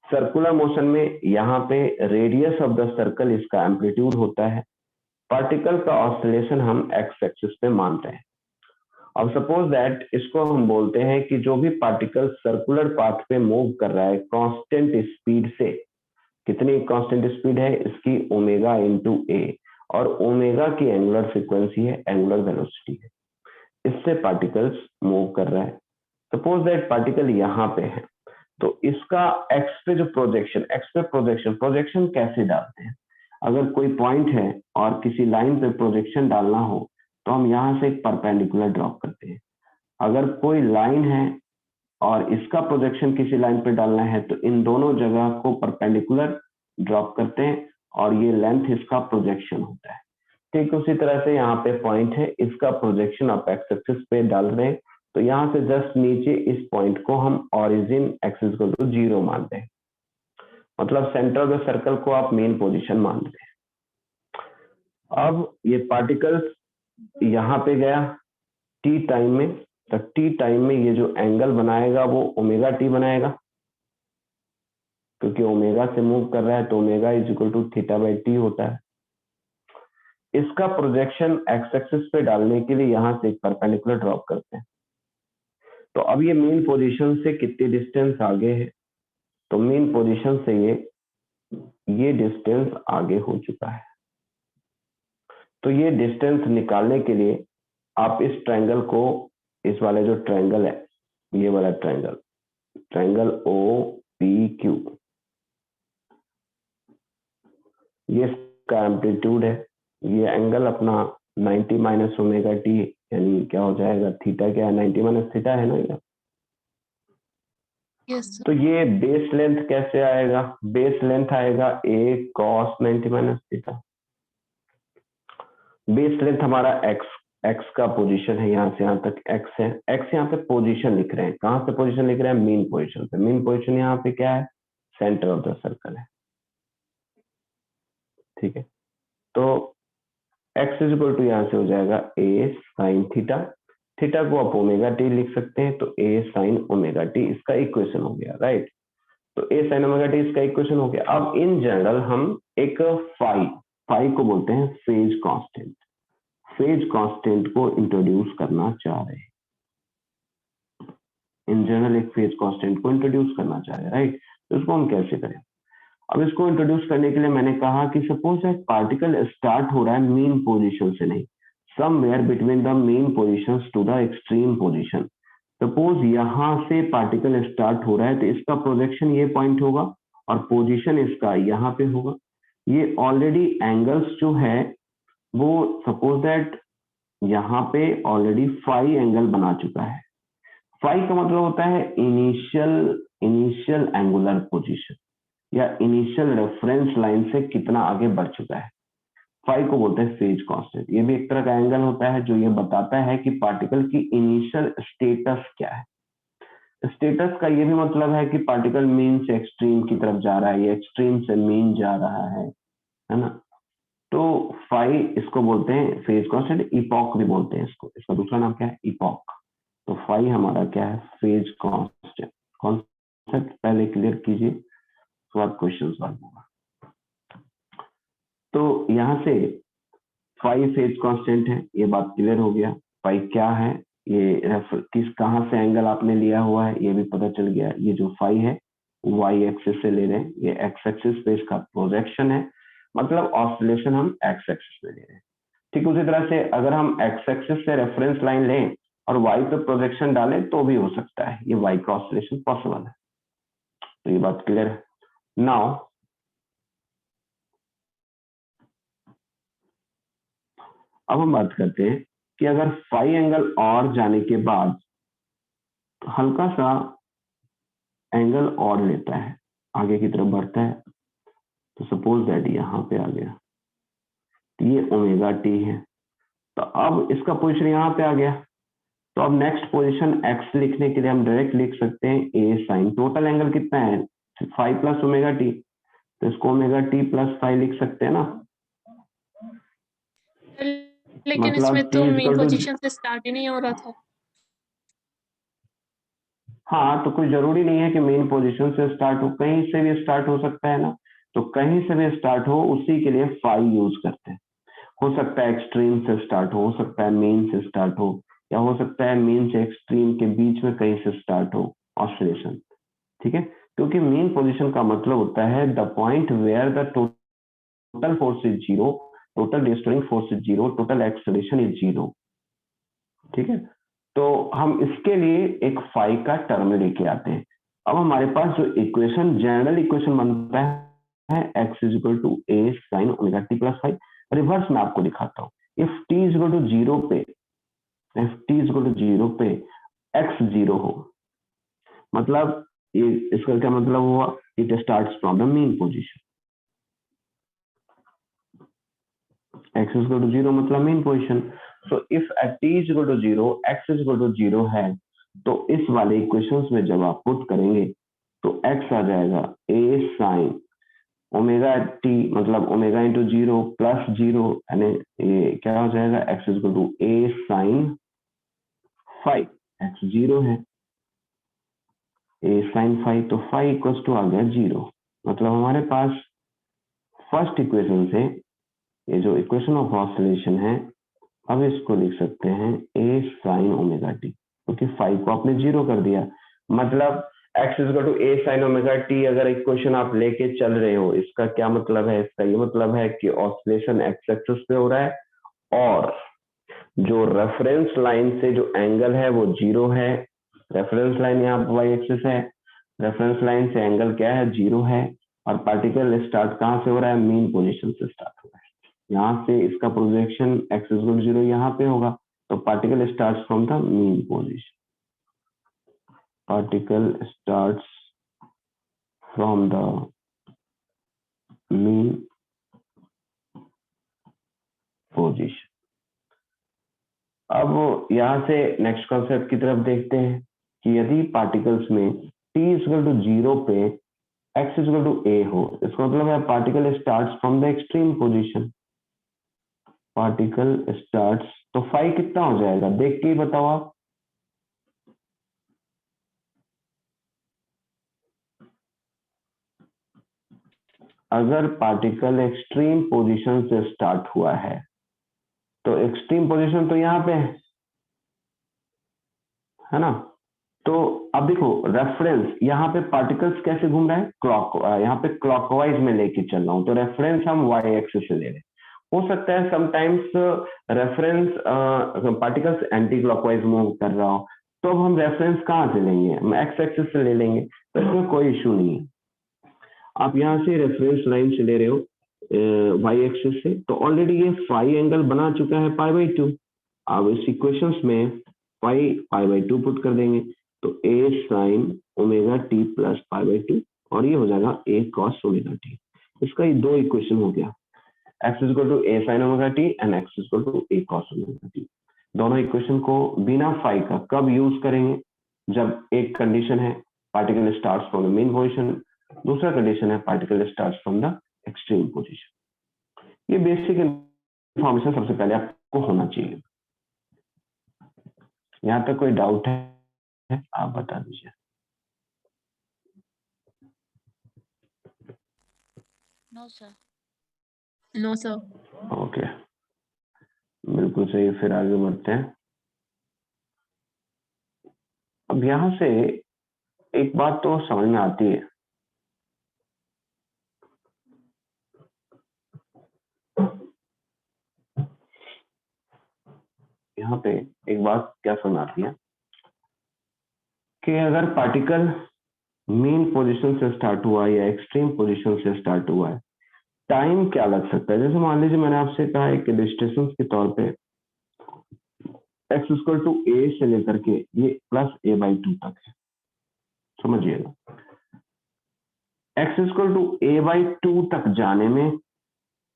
सर्कुलर मोशन में यहाँ पे रेडियस ऑफ द सर्कल इसका एम्पलीट्यूड होता है, पार्टिकल का ऑसिलेशन हम एक्स एक्सिस पे मानते हैं। अब सपोज दैट इसको हम बोलते हैं कि जो भी पार्टिकल सर्कुलर पाथ पे मूव कर रहा है कांस्टेंट स्पीड से, कितनी कांस्टेंट स्पीड है इसकी ओमेगा इंटू ए, और ओमेगा की एंगुलर फ्रीक्वेंसी है, एंगुलर वेलोसिटी है, इससे पार्टिकल्स मूव कर रहा है। सपोज दैट पार्टिकल यहाँ पे है, तो इसका एक्स पे जो प्रोजेक्शन, एक्स पे प्रोजेक्शन कैसे डालते हैं, अगर कोई पॉइंट है और किसी लाइन पे प्रोजेक्शन डालना हो तो हम यहाँ से एक परपेंडिकुलर ड्रॉप करते हैं। अगर कोई लाइन है और इसका प्रोजेक्शन किसी लाइन पे डालना है तो इन दोनों जगह को परपेंडिकुलर ड्रॉप करते हैं, और ये लेंथ इसका प्रोजेक्शन होता है। ठीक उसी तरह से यहाँ पे पॉइंट है, इसका प्रोजेक्शन आप एक्स एक्सिस पे डाल रहे हैं, तो यहाँ से जस्ट नीचे इस पॉइंट को हम ओरिजिन एक्सिस को तो जीरो मानते हैं, मतलब सेंटर ऑफ द सर्कल को आप मेन पोजीशन मानते हैं। अब ये पार्टिकल्स यहाँ पे गया टी टाइम में, तो टी टाइम में ये जो एंगल बनाएगा वो ओमेगा टी बनाएगा, क्योंकि ओमेगा से मूव कर रहा है तो omega is equal to theta by t होता है। इसका प्रोजेक्शन एक्स एक्सिस पे डालने के लिए यहाँ से एक परपेंडिकुलर ड्रॉप करते हैं, तो अब ये मेन पोजीशन से कितनी डिस्टेंस आगे है, तो मेन पोजीशन से ये डिस्टेंस आगे हो चुका है। तो ये डिस्टेंस निकालने के लिए आप इस ट्रायंगल को, इस वाले जो ट्रायंगल है, ये वाला ट्रायंगल OPQ, ये इसका एम्पलीट्यूड है, ये एंगल अपना 90 माइनस ओमेगा टी, यानी क्या हो जाएगा, थीटा क्या है, 90 माइनस थीटा है ना ये। Yes, sir. तो ये बेस लेंथ कैसे आएगा, बेस लेंथ आएगा a cos 90 minus theta. Base length हमारा x का पोजीशन है, यहाँ से यहाँ तक x है, x यहाँ पे पोजीशन लिख रहे हैं, कहाँ से पोजीशन लिख रहे हैं, मीन पोजीशन पे। मीन पोजीशन यहाँ पे क्या है, सेंटर ऑफ द सर्कल है, ठीक है। तो x इज इक्वल टू यहाँ से हो जाएगा a sin थीटा, थीटा को आप ओमेगा टी लिख सकते हैं, तो a sin ओमेगा टी इसका इक्वेशन हो गया, राइट। तो a sin ओमेगा टी इसका इक्वेशन हो गया। अब इन जनरल हम एक फाई को बोलते हैं फेज कांस्टेंट, फेज कांस्टेंट को इंट्रोड्यूस करना चाह रहे हैं, इन जनरल एक फेज कांस्टेंट को इंट्रोड्यूस करना चाह रहे हैं, राइट। तो इसको हम कैसे करें, अब इसको इंट्रोड्यूस करने के लिए मैंने कहा कि सपोज एक पार्टिकल स्टार्ट हो रहा है मीन पोजीशन से नहीं, somewhere between the mean positions to the extreme position. Suppose यहां से पार्टिकल स्टार्ट हो रहा है, तो इसका प्रोजेक्शन ये पॉइंट होगा और पोजीशन इसका यहाँ पे होगा। ये ऑलरेडी एंगल्स जो है वो सपोज दैट यहाँ पे ऑलरेडी फाई एंगल बना चुका है। फाई का मतलब होता है इनिशियल एंगुलर पोजीशन या इनिशियल रेफरेंस लाइन से कितना आगे बढ़ चुका है, फाई को बोलते हैं फेज कांस्टेंट। ये भी एक तरह का एंगल होता है जो ये बताता है कि पार्टिकल की इनिशियल स्टेटस क्या है। स्टेटस का ये भी मतलब है कि पार्टिकल मीन से एक्सट्रीम की तरफ जा रहा है या एक्सट्रीम से मीन जा रहा है ना। तो फाई इसको बोलते हैं फेज कांस्टेंट, इपॉक भी बोलते हैं इसको, इसका दूसरा नाम क्या है, इपॉक। तो फाई हमारा क्या है, फेज कांस्टेंट। कॉन्सेप्ट पहले क्लियर कीजिए, उसके बाद क्वेश्चन सॉल्व होगा। तो यहाँ से फाई फेज कांस्टेंट है, ये बात क्लियर हो गया। फाई क्या है, ये कहाँ से एंगल आपने लिया हुआ है ये भी पता चल गया। ये जो फाई है वाई एक्सिस से ले रहे हैं, ये एक्स एक्सिस पे इसका प्रोजेक्शन है, मतलब ऑसिलेशन हम एक्स एक्सिस पे ले रहे हैं। ठीक उसी तरह से अगर हम एक्स एक्सिस से रेफरेंस लाइन लें और वाई पे प्रोजेक्शन डालें तो भी हो सकता है, ये वाई का ऑसिलेशन पॉसिबल है। तो ये बात क्लियर है। नाउ अब हम बात करते हैं कि अगर फाई एंगल और जाने के बाद हल्का सा एंगल और लेता है, आगे की तरफ बढ़ता है, तो सपोज दैट यहाँ पे आ गया, तो ये ओमेगा टी है। तो अब इसका पोजीशन यहाँ पे आ गया, तो अब नेक्स्ट पोजीशन एक्स लिखने के लिए हम डायरेक्ट लिख सकते हैं ए साइन, टोटल एंगल कितना है, फाइव प्लस ओमेगा टी, तो इसको ओमेगा टी प्लस फाइव लिख सकते हैं ना। लेकिन मतलब इसमें तो T mean equal to, position से स्टार्ट ही नहीं हो रहा था। हाँ तो कोई जरूरी नहीं है कि मेन पोजीशन से स्टार्ट हो, कहीं से भी स्टार्ट हो सकता है ना। तो कहीं से भी स्टार्ट हो उसी के लिए फाई यूज करते हैं। हो सकता है एक्सट्रीम से स्टार्ट हो सकता है मेन से स्टार्ट हो, या हो सकता है मेन से एक्सट्रीम के बीच में कहीं से स्टार्ट हो ऑसिलेशन, ठीक है। क्योंकि मेन पोजीशन का मतलब होता है the point where the total force is zero, total disturbing force is zero, total acceleration is zero, ठीक है। तो हम इसके लिए एक फाई का टर्म लेके आते हैं। अब हमारे पास जो इक्वेशन, जनरल इक्वेशन बनता है x is equal to a sine omega t plus five. Reverse में आपको दिखाता हूँ, if t is equal to zero पे, if t is equal to zero पे एक्स जीरो हो, मतलब ये इसका क्या मतलब हुआ, it starts from the mean position. X is equal to zero मतलब mean position. So if at t is equal to zero x is equal to zero है, तो इस वाले इक्वेशंस में जब आप पुट करेंगे तो x आ जाएगा a साइन ओमेगा टी, मतलब omega into zero plus zero, यानी ये क्या हो जाएगा, x is equal to a sine five, x zero है, a साइन फाइव, तो फाइव इक्वल टू आ गया जीरो। मतलब हमारे पास फर्स्ट इक्वेशन से ये जो इक्वेशन ऑफ ऑसिलेशन है, अब इसको लिख सकते हैं a साइन ओमेगा टी। क्योंकि 5 को आपने 0 कर दिया। मतलब x equal to a sin omega t अगर इक्वेशन आप लेके चल रहे हो, इसका क्या मतलब है? इसका ये मतलब है कि ऑसिलेशन x एक्सिस पे हो रहा है और जो रेफरेंस लाइन से जो एंगल है वो 0 है। रेफरेंस लाइन यहाँ y एक्सिस है, रेफरेंस लाइन से एंगल क्या है? 0 है। और पार्टिकल स्टार्ट कहाँ से हो रहा है? मीन पोजीशन से स्टार्ट हो रहा है। यहाँ से इसका प्रोजेक्शन x इक्वल 0 यहाँ पे होगा, तो particle starts from the mean position. Particle starts from the mean position. अब यहाँ से नेक्स्ट कॉन्सेप्ट की तरफ देखते हैं कि यदि पार्टिकल्स में t इक्वल टू 0 पे x इक्वल टू a हो, इसका मतलब है particle starts from the extreme position. Particle starts, तो फाई कितना हो जाएगा देख के ही बताओ आप। अगर पार्टिकल एक्सट्रीम पोजीशन से स्टार्ट हुआ है तो एक्सट्रीम पोजीशन तो यहाँ पे है ना। तो अब देखो रेफरेंस, यहाँ पे पार्टिकल्स कैसे घूम रहा है? यहाँ पे क्लॉकवाइज में लेके चल रहा हूँ, तो रेफरेंस हम y एक्सिस से ले रहे हैं। हो सकता है sometimes reference particles anti clockwise move कर रहा हो, तो अब हम रेफरेंस कहाँ से लेंगे? हम एक्स एक्सिस से ले लेंगे, तो इसमें कोई इशू नहीं है। आप यहाँ से रेफरेंस लाइन से ले रहे हो y एक्सिस से, तो ऑलरेडी ये फाई एंगल बना चुका है π/2। अब इस इक्वेशंस में फाई π/2 पुट कर देंगे, तो a sin omega t plus π/2 और ये हो जाएगा a cos ओमेगा t। इसका ये दो इक्वेशन हो गया, x equal to a sin omega t and x equal to a cos omega t। दोनों इक्वेशन को बिना फाई का कब यूज करेंगे? जब एक कंडीशन है particle starts from the main position, दूसरा कंडीशन है particle starts from the extreme position. ये बेसिक इंफॉर्मेशन सबसे पहले आपको होना चाहिए। यहाँ तक कोई डाउट है आप बता दीजिए। No sir. No sir. Okay, बिल्कुल सही। फिर आगे बढ़ते हैं। अब यहाँ से एक बात तो समझ में आती है, यहाँ पे एक बात क्या समझ आती है कि अगर पार्टिकल मेन पोजीशन से स्टार्ट हुआ या एक्सट्रीम पोजीशन से स्टार्ट हुआ है, टाइम क्या लग सकता है? जैसे मान लीजिए मैंने आपसे कहा है कि डिस्टेंस के तौर पे x इक्वल टू a से लेकर के ये प्लस a/2 तक है, समझिएगा। x इक्वल टू a/2 तक जाने में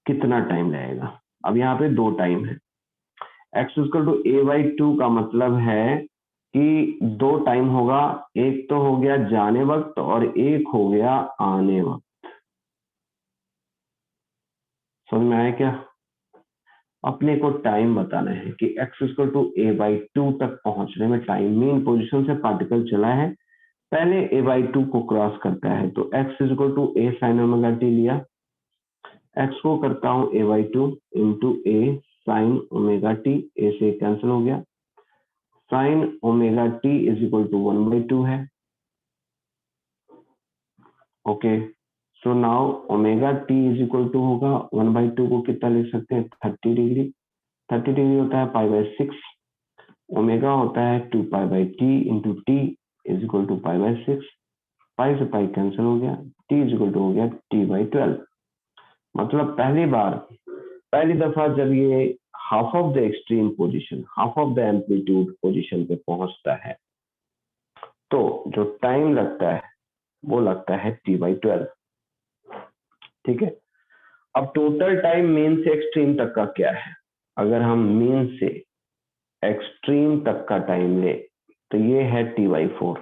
कितना टाइम लगेगा? अब यहाँ पे दो टाइम है। x इक्वल टू a/2 का मतलब है कि दो टाइम होगा, एक तो हो गया जाने वक्त और एक हो गया आने वक्त। समझ में आया क्या? अपने को टाइम बताना है कि x इक्वल टू a/2 तक पहुंचने में टाइम, मेन पोजीशन से पार्टिकल चला है, पहले a/2 को क्रॉस करता है, तो x equal to a sin omega t लिया, x को करता हूं a/2 into a sin omega t, a से कैंसिल हो गया, sin omega t is equal to 1/2 है। Okay, so now omega t is equal to होगा 1/2 को कितना लिख सकते हैं? 30 डिग्री। 30 डिग्री होता है π/6, ओमेगा होता है 2π/t into t is equal to π/6, pi से पाई कैंसिल हो गया, t इज इक्वल टू हो गया t/12। मतलब पहली दफा जब ये half of the extreme position, half of the amplitude position पे पहुंचता है, तो जो टाइम लगता है वो लगता है t/12। ठीक है, अब टोटल टाइम मेन से एक्सट्रीम तक का क्या है? अगर हम मेन से एक्सट्रीम तक का टाइम ले तो ये है t/4,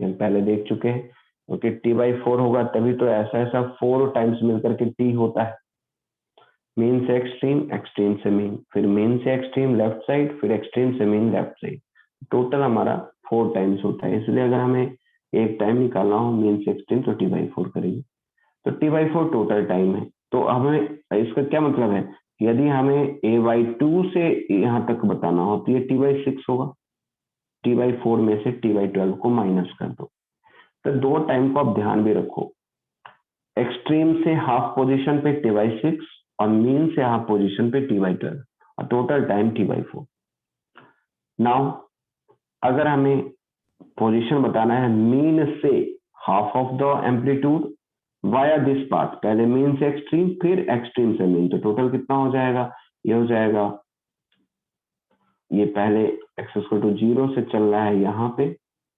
हम पहले देख चुके हैं। क्योंकि t/4 होगा तभी तो ऐसा 4 टाइम्स मिलकर के t होता है। मेन से एक्सट्रीम, एक्सट्रीम से मेन, फिर मेन से एक्सट्रीम लेफ्ट साइड, फिर एक्सट्रीम से मेन लेफ्ट साइड, टोटल हमारा 4 टाइम्स होता है। इसलिए अगर हमें एक टाइम निकालना हो मेन से एक्सट्रीम तो t/4 करेंगे, तो t/4 टोटल टाइम है। तो हमें इसका क्या मतलब है? यदि हमें a/2 से यहाँ तक बताना हो तो ये t/6 होगा। t/4 में से t/12 को माइनस कर दो। तो दो टाइम को आप ध्यान भी रखो, एक्सट्रीम से हाफ पोजीशन पे t/6 और मीन से हाफ पोजीशन पे t/12 और टोटल टाइम t/4। नाउ अगर हमें पोजीशन बताना है मीन से half of the amplitude via this path, पहले मीन से एक्सट्रीम फिर एक्सट्रीम से मीन, तो टोटल कितना हो जाएगा, ये हो जाएगा, ये पहले x=0 से चल रहा है यहाँ पे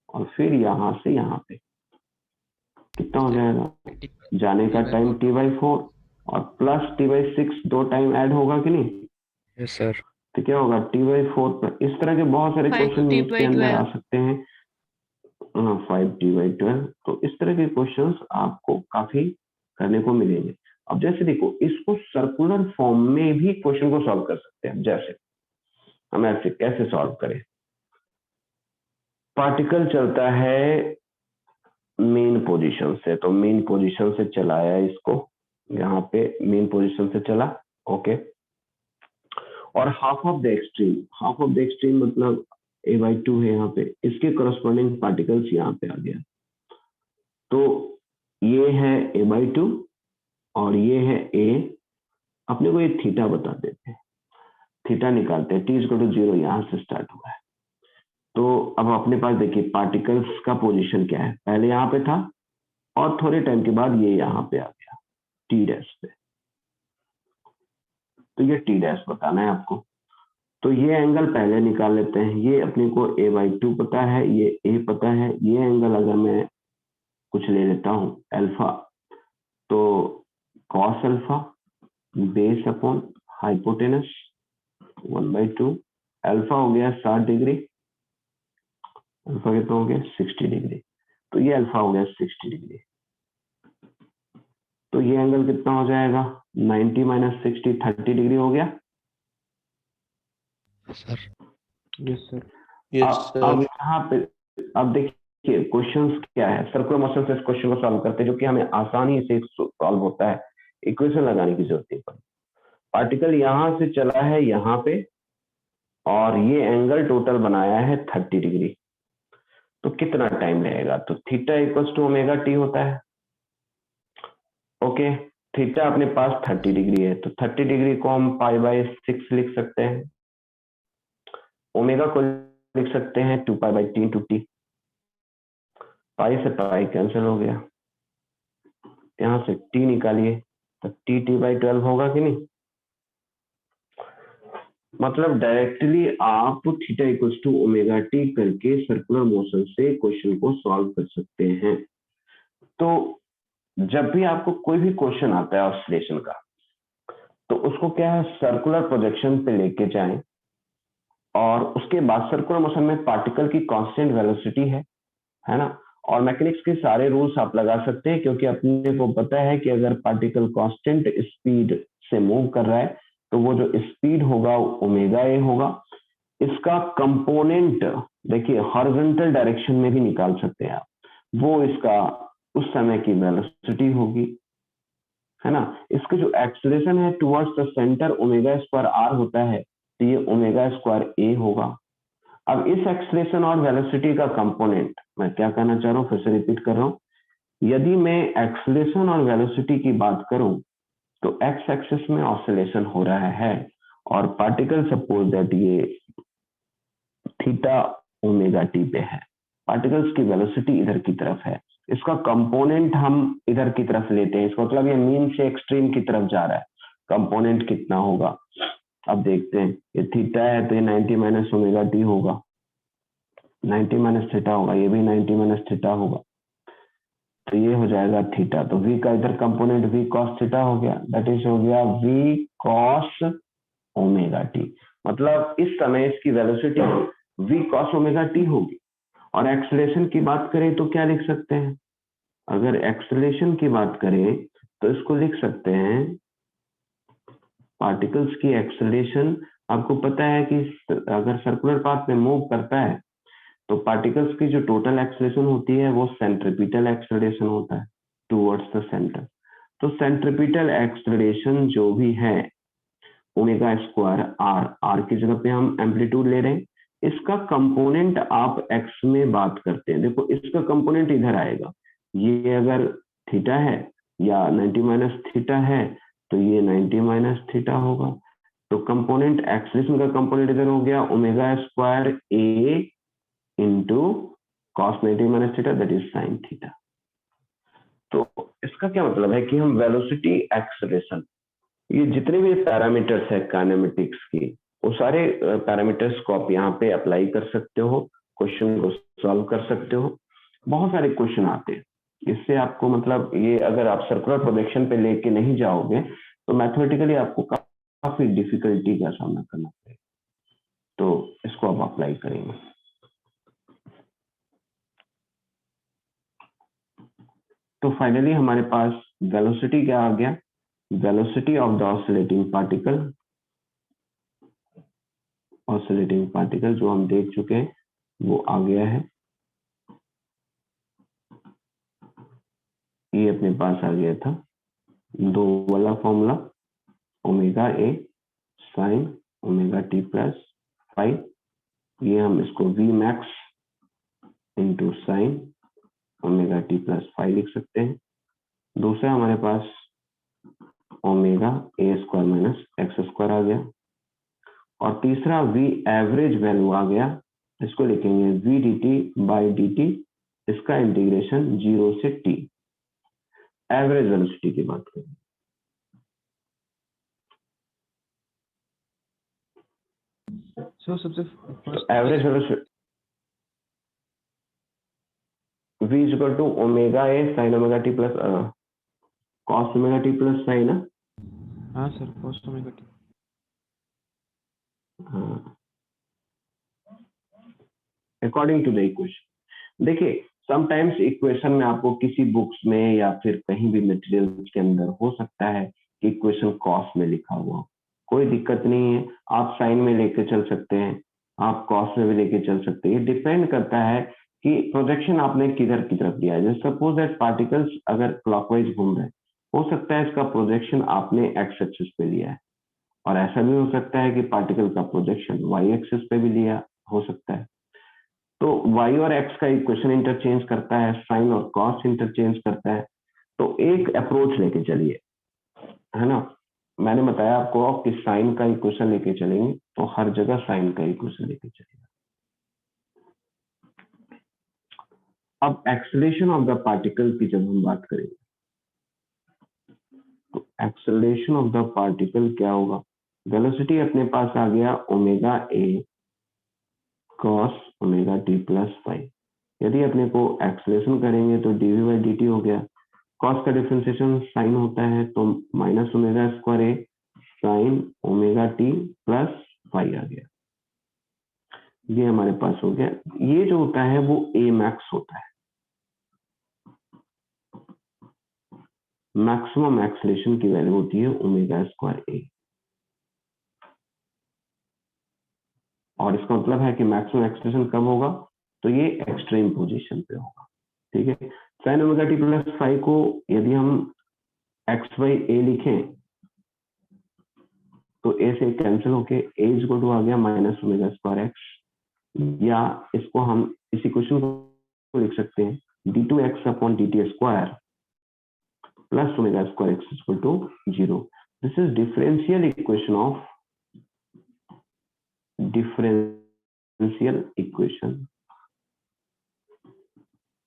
और फिर यहाँ से यहाँ पे कितना हो जाएगा, जाने का टाइम t/4 और प्लस t/6 दो टाइम ऐड होगा कि नहीं? Yes sir. तो क्या होगा t/4 पर। इस तरह के बहुत सारे क्वेश्चन नीट के अंदर आ सकते हैं। 5t/12। तो इस तरह के क्वेश्चंस आपको काफी करने को मिलेंगे। अब जैसे देखो, इसको सर्कुलर फॉर्म में भी क्वेश्चन को सॉल्व कर सकते हैं। जैसे हम ऐसे कैसे सॉल्व करें, पार्टिकल चलता है मेन पोजीशन से, तो मेन पोजीशन से चलाया इसको, यहाँ पे मेन पोजीशन से चला, ओके, और हाफ ऑफ द एक्सट्रीम मतलब a/2 है यहाँ पे, इसके करस्पॉन्डिंग पार्टिकल्स यहाँ पे आ गया। तो ये है a/2 और ये है a। अपने को ये थीटा बता देते हैं, थीटा निकालते हैं, t=0 यहाँ से स्टार्ट हुआ है। तो अब अपने पास देखिए पार्टिकल्स का पोजीशन क्या है, पहले यहाँ पे था और थोड़े टाइम के बाद ये यहाँ पे आ गया t' पे। तो ये t' बताना है आपको। तो ये एंगल पहले निकाल लेते हैं। ये अपने को a/2 पता है, ये a पता है। ये एंगल अगर मैं कुछ ले लेता हूँ अल्फा, तो cos alpha base upon hypotenuse 1/2, alpha हो गया 60 डिग्री, अल्फा कितना हो गया 60 डिग्री। तो ये अल्फा हो गया 60 डिग्री। तो ये एंगल कितना हो जाएगा, 90 - 60 30 डिग्री हो गया सर। Yes sir. अब यहाँ पे अब देखिए क्वेश्चंस क्या है, सर्कुलर मोशन से इस क्वेश्चन को सॉल्व करते हैं, जो कि हमें आसानी से सॉल्व होता है, इक्वेशन लगाने की जरूरत नहीं पड़ती। पार्टिकल यहाँ से चला है यहाँ पे और ये एंगल टोटल बनाया है 30 डिग्री। तो कितना टाइम लगेगा, तो थीटा =ωt होता है, ओके। थीटा अपने पास 30 डिग्री है, तो 30 डिग्री को हम π/6 लिख सकते हैं, ओमेगा को लिख सकते हैं 2π/T, पाई से पाई कैंसिल हो गया, यहाँ से t निकालिए, तो t/12 होगा कि नहीं। मतलब डायरेक्टली आप थीटा =ωt करके सर्कुलर मोशन से क्वेश्चन को सॉल्व कर सकते हैं। तो जब भी आपको कोई भी क्वेश्चन आता है ऑसिलेशन का, तो उसको क्या है, सर्कुलर प्रोजेक्शन पे लेके जाएं और उसके बाद सर्कुलर मोशन में पार्टिकल की कांस्टेंट वेलोसिटी है ना, और मैकेनिक्स के सारे रूल्स आप लगा सकते हैं, क्योंकि अपने को पता है कि अगर पार्टिकल कांस्टेंट स्पीड से मूव कर रहा है तो वो जो स्पीड होगा ω होगा। इसका कंपोनेंट देखिए हॉरिजॉन्टल डायरेक्शन में भी निकाल सकते हैं आप, वो इसका उस समय की वेलोसिटी होगी, है ना। इसका जो एक्सेलरेशन है टुवर्ड्स द सेंटर ω²r होता है, तो ये ω²a होगा। अब इस एक्सेलरेशन और वेलोसिटी का कंपोनेंट, मैं क्या कहना चाह रहा हूँ फिर से रिपीट कर रहा हूँ, यदि मैं एक्सेलरेशन और वेलोसिटी की बात करूं तो एक्स एक्सिस में ऑसिलेशन हो रहा है और पार्टिकल सपोज दैट ये θ ωt पे है, पार्टिकल्स की वेलोसिटी इधर की तरफ है, इसका कंपोनेंट हम इधर की तरफ लेते हैं, इसका मतलब ये मीन से एक्सट्रीम की तरफ जा रहा है, कंपोनेंट कितना होगा। अब देखते हैं, ये थीटा है तो ये 90 - ωt होगा, 90 - थीटा होगा, ये भी 90 - थीटा होगा, तो ये हो जाएगा थीटा। तो v का इधर कंपोनेंट v cos थीटा हो गया, दैट इज हो गया v cos ωt। मतलब इस समय इसकी वेलोसिटी v cos ωt होगी। और एक्सेलरेशन की बात करें तो क्या लिख सकते हैं, अगर एक्सेलरेशन की बात करें तो इसको लिख सकते हैं, पार्टिकल्स की एक्सेलरेशन, आपको पता है कि अगर सर्कुलर पाथ में मूव करता है तो पार्टिकल्स की जो टोटल एक्सेलरेशन होती है वो सेंट्रीपिटल एक्सेलरेशन होता है टुवर्ड्स द सेंटर। तो सेंट्रीपिटल एक्सेलरेशन जो भी है ω²r, r की जगह पे हम एम्पलीट्यूड ले रहे हैं, इसका कंपोनेंट आप एक्स में बात करते हैं, देखो इसका कंपोनेंट इधर आएगा, ये अगर थीटा है या 90 माइनस थीटा है तो ये 90 माइनस थीटा होगा। तो कंपोनेंट एक्सलेशन का कंपोनेंट इधर हो गया omega square A into cos 90 minus theta that is sine theta. तो इसका क्या मतलब है कि हम वेलोसिटी एक्सलेशन, ये जितने भी पैरामीटर्स है काइनेमेटिक्स की, वो सारे पैरामीटर्स को आप यहाँ पे अप्लाई कर सकते हो, क्वेश्चन को सॉल्व कर सकते हो। बहुत सारे क्वेश्चन आते हैं, इससे आपको मतलब ये अगर आप सर्कुलर प्रोजेक्शन पे लेके नहीं जाओगे तो मैथमेटिकली आपको काफी डिफिकल्टी का सामना करना पड़ेगा। तो इसको आप अप्लाई करेंगे। तो फाइनली हमारे पास वेलोसिटी क्या आ गया, velocity of the oscillating particle जो हम देख चुके हैं वो आ गया है, ये अपने पास आ गया था 2 वाला formula, omega a sine omega t plus 5, ये हम इसको V max into sine omega t plus 5 लिख सकते हैं। दूसरा हमारे पास omega a square minus x square आ गया, और तीसरा वी एवरेज वैल्यू आ गया, इसको लिखेंगे v d t by d t, इसका इंटीग्रेशन 0 से t, एवरेज वेलोसिटी की बात करें। सबसे average velocity v is equal to omega a sine omega t plus cos omega t plus five ना। हाँ sir, cos omega t. According to the equation, देखिए sometimes equation में आपको किसी बुक्स में या फिर कहीं भी मटेरियल के अंदर हो सकता है कि इक्वेशन कॉस में लिखा हुआ, कोई दिक्कत नहीं है, आप साइन में लेके चल सकते हैं, आप कॉस में भी लेके चल सकते हैं, ये डिपेंड करता है कि प्रोजेक्शन आपने किधर की तरफ दिया है। जैसे सपोज दैट पार्टिकल्स अगर क्लॉकवाइज घूम रहे हैं, हो सकता है इसका प्रोजेक्शन आपने एक्स एक्सिस पे लिया है, और ऐसा भी हो सकता है कि पार्टिकल का प्रोजेक्शन वाई एक्सिस पे भी लिया हो सकता है। तो y और x का इक्वेशन इंटरचेंज करता है, साइन और कॉस इंटरचेंज करता है। तो एक अप्रोच लेके चलिए, है ना, मैंने बताया आपको कि साइन का इक्वेशन लेके चलेंगे तो हर जगह साइन का इक्वेशन लेके चलेंगे। अब एक्सेलरेशन ऑफ द पार्टिकल की जब हम बात करेंगे तो एक्सेलरेशन ऑफ द पार्टिकल क्या होगा, वेलोसिटी अपने पास आ गया omega A cos omega t plus 5, यदि अपने को एक्सेलरेशन करेंगे तो डीवी बाई डी टी हो गया, कॉस का डिफरेंशिएशन साइन होता है तो माइनस ओमेगा स्क्वायर ए साइन ओमेगा टी प्लस 5 आ गया, ये हमारे पास हो गया। ये जो होता है वो ए मैक्स होता है, मैक्सिमम एक्सेलरेशन की वैल्यू होती है ओमेगा स्क्वायर ए, और इसका मतलब है कि मैक्सिमम एक्सेलरेशन कब होगा, तो ये एक्सट्रीम पोजीशन पे होगा। ठीक है, साइन ओमेगा टी प्लस 5 को यदि हम एक्स बाई ए लिखें तो ए से कैंसिल होके ए इज इक्वल टू आ गया माइनस ओमेगा स्क्वायर एक्स, या इसको हम इस इक्वेशन को लिख सकते हैं d two x upon d t square plus omega square x equal to 0। This is differential equation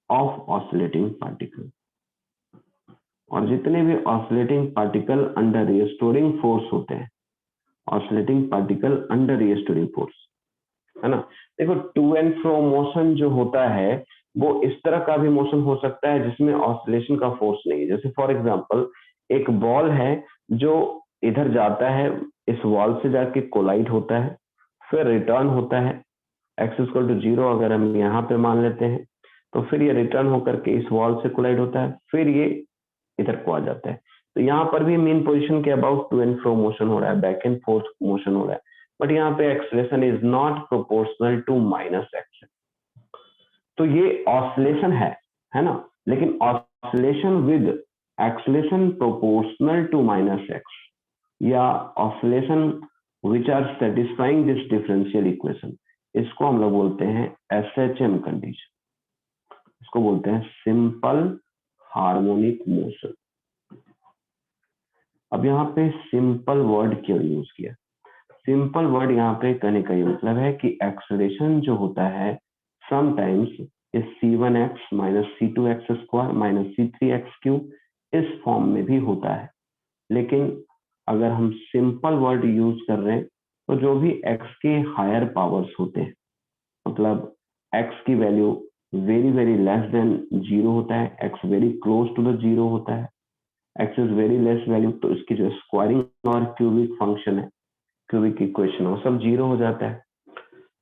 of oscillating particle. और जितने भी oscillating particle under restoring force होते हैं, oscillating particle under restoring force, है ना, देखो टू एंड फ्रो मोशन जो होता है वो इस तरह का भी मोशन हो सकता है जिसमें ऑसिलेशन का फोर्स नहीं है। जैसे फॉर एग्जांपल एक बॉल है जो इधर जाता है, इस वॉल से जाके कोलाइड होता है, फिर रिटर्न होता है, एक्स इक्वल टू 0 अगर हम यहाँ पे मान लेते हैं, तो फिर ये रिटर्न होकर के इस वॉल से कोलाइड होता है, फिर ये इधर को आ जाता है। तो यहाँ पर भी मेन पोजीशन के about to and fro motion हो रहा है, बैक एंड फोर्थ मोशन हो रहा है, बट यहाँ पे acceleration is not proportional to minus x. तो ये ऑसिलेशन है ना, लेकिन oscillation with acceleration proportional to minus x, या ऑसिलेशन which are satisfying this differential equation, इसको हम लोग बोलते हैं SHM कंडीशन, इसको बोलते हैं सिंपल हार्मोनिक मोशन। अब यहाँ पे सिंपल वर्ड क्यों यूज किया? सिंपल वर्ड यहाँ पे कहने का ये मतलब है कि एक्सेलरेशन जो होता है समटाइम्स इस c1x minus c2x square minus c3x cube इस फॉर्म में भी होता है, लेकिन अगर हम सिंपल वर्ड यूज कर रहे हैं तो जो भी x के हायर पावर्स होते हैं, मतलब x की value very very less than 0 होता है, x very close to the 0 होता है, x is very less value, तो इसकी जो स्क्वायरिंग और क्यूबिक फंक्शन है, क्यूबिक इक्वेशन हो, सब 0 हो जाता है।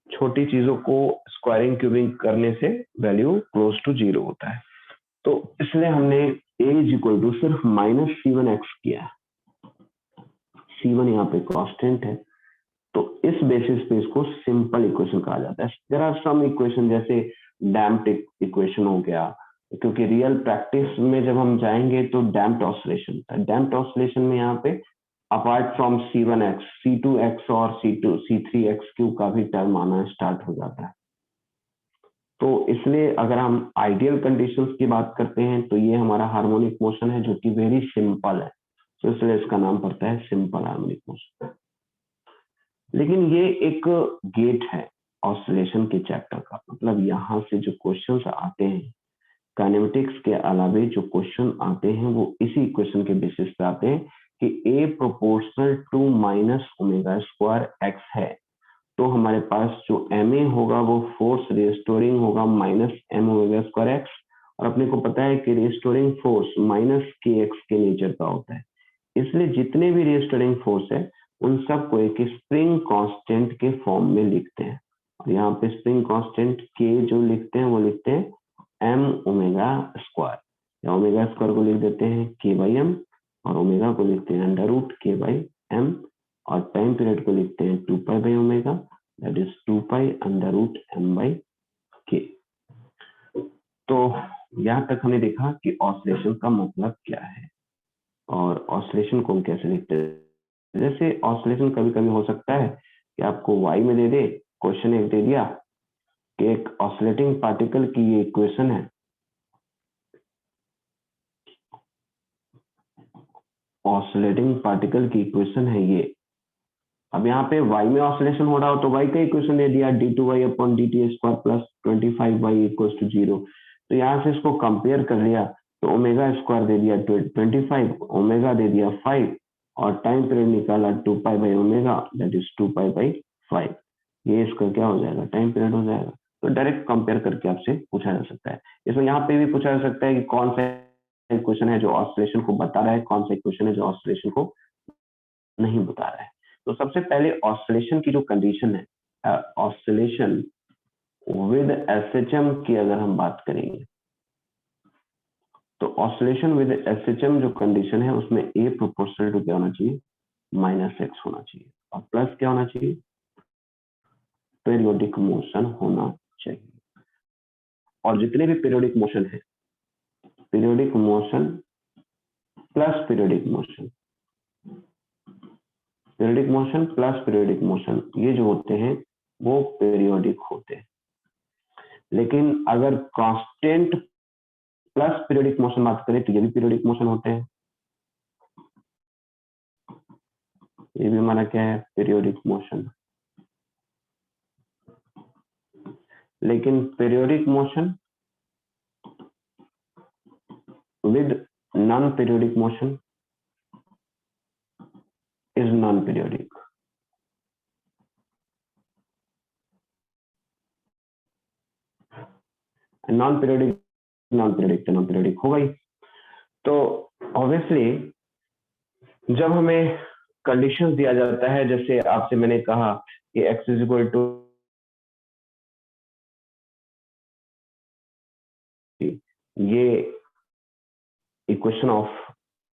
छोटी चीजों को स्क्वायरिंग क्यूबिंग करने से वैल्यू क्लोज टू 0 होता है, तो इसलिए हमने a इज इक्वल टू सिर्फ माइनस c1x किया है। c1 यहाँ पे कांस्टेंट है, तो इस बेसिस पे इसको सिंपल इक्वेशन कहा जाता है। देयर आर सम इक्वेशन जैसे डैम्प्ड इक्वेशन हो गया, क्योंकि रियल प्रैक्टिस में जब हम जाएंगे तो डैम्प्ड ऑसिलेशन था। डैम्प्ड ऑसिलेशन में यहाँ पे अपार्ट फ्रॉम c1x c2x और c3x क्यूब का भी टर्म आना स्टार्ट हो जाता है। तो इसलिए अगर हम आइडियल कंडीशंस की बात करते हैं तो ये हमारा हार्मोनिक मोशन है जो कि वेरी सिंपल है, तो इसलिए इसका नाम पड़ता है सिंपल हार्मोनिक मोशन। लेकिन ये एक गेट है ऑसिलेशन के चैप्टर का, मतलब यहाँ से जो क्वेश्चंस आते हैं काइनेमेटिक्स के अलावे जो क्वेश्चन आते हैं वो इसी इक्वेशन के बेसिस पे आते हैं कि A proportional to minus omega square x है, तो हमारे पास जो MA होगा वो फोर्स रिस्टोरिंग होगा minus m omega square x, और अपने को पता है कि रिस्टोरिंग फोर्स माइनस kx के नेचर का होता है, इसलिए जितने भी रिस्टोरिंग फोर्स है उन सबको एक स्प्रिंग कांस्टेंट के फॉर्म में लिखते हैं। और यहाँ पे स्प्रिंग कांस्टेंट k जो लिखते हैं वो लिखते हैं m ओमेगा स्क्वायर, या ओमेगा स्क्वायर को लिख देते हैं k बाई एम, और ओमेगा को लिखते हैं under root k by m, और टाइम पीरियड को लिखते हैं 2 pi by omega, that is 2 pi under root m by k। तो यहाँ तक हमने देखा कि ऑसिलेशन का मतलब क्या है और ऑसिलेशन को हम कैसे लिखते हैं। जैसे ऑसिलेशन कभी कभी हो सकता है कि आपको y में दे दे, क्वेश्चन एक दे दिया कि एक ऑसिलेटिंग पार्टिकल की ये इक्वेशन है, ऑसिलेटिंग पार्टिकल की इक्वेशन है ये। अब यहाँ पे y में ऑसिलेशन हो रहा हो तो y का इक्वेशन दे दिया d2y upon dt square plus 25y equals to 0, तो यहाँ से इसको कंपेयर कर लिया तो ओमेगा स्क्वायर दे दिया 25, ओमेगा दे दिया 5, और टाइम पीरियड निकाला 2 pi by omega, that is 2 pi by 5, ये इसका क्या हो जाएगा, टाइम पीरियड हो जाएगा। तो डायरेक्ट कंपेयर करके आपसे पूछा जा सकता है। इसमें यहाँ पे भी पूछा जा सकता है कि कौन सा इक्वेशन है जो ऑसिलेशन को बता रहा है, कौन सा इक्वेशन है जो ऑसिलेशन को नहीं बता रहा है। तो सबसे पहले ऑसिलेशन की जो कंडीशन है, ऑसिलेशन विद SHM की अगर हम बात करेंगे तो ऑसिलेशन विद SHM जो कंडीशन है उसमें A प्रोपोर्शनल टू क्या होना चाहिए, माइनस एक्स होना चाहिए, और प्लस क्या होना चाहिए, पीरियोडिक मोशन होना चाहिए। और जितने भी पीरियोडिक मोशन है, periodic motion plus periodic motion, periodic motion plus periodic motion, ये जो होते हैं वो पीरियोडिक होते हैं। लेकिन अगर कांस्टेंट प्लस पीरियोडिक मोशन बात करें तो ये भी पीरियोडिक मोशन होते हैं, ये भी हमारा क्या है, पीरियोडिक मोशन। लेकिन periodic motion with non periodic motion is non periodic. Non periodic non periodic तो नॉन पीरियोडिक हो गई। तो ऑब्वियसली जब हमें कंडीशंस दिया जाता है, जैसे आपसे मैंने कहा कि x इज इक्वल टू ये इक्वेशन ऑफ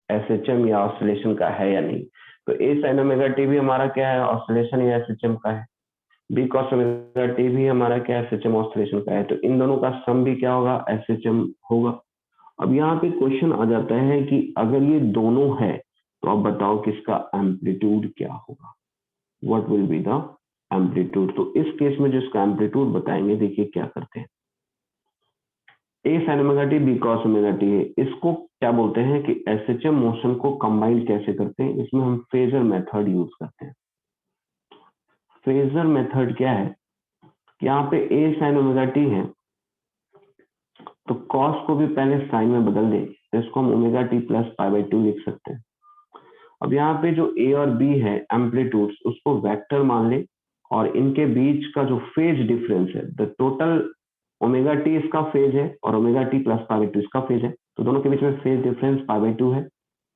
SHM या ऑसिलेशन का है या नहीं, तो A sin ओमेगा t भी हमारा क्या है, ऑसिलेशन या SHM का है, B cos ओमेगा t भी हमारा क्या है, SHM ऑसिलेशन का है, तो इन दोनों का सम भी क्या होगा, SHM होगा। अब यहाँ पे क्वेश्चन आ जाता है कि अगर ये दोनों है तो अब बताओ किसका एम्पलीट्यूड क्या होगा, what will be the amplitude. तो इस केस में जो इसका एम्पलीट्यूड बताएंगे, देखिए क्या करते हैं। A sine omega t b cos omega t है, इसको क्या बोलते हैं कि एसएचएम मोशन को कंबाइन कैसे करते हैं, इसमें हम फेजर मेथड यूज करते हैं। फेजर मेथड क्या है, यहाँ पे ए साइन ओमेगा टी है तो कॉस को भी पहले साइन में बदल दे, तो इसको हम omega t plus pi by 2 लिख सकते हैं। अब यहाँ पे जो ए और बी है एम्पलीट्यूड्स, उसको वेक्टर मान ले और इनके बीच का जो फेज डिफरेंस है, द टोटल ओमेगा टी इसका फेज है और omega t plus pi by 2 इसका फेज है, तो दोनों के बीच में फेज डिफरेंस पाई बाई 2 है।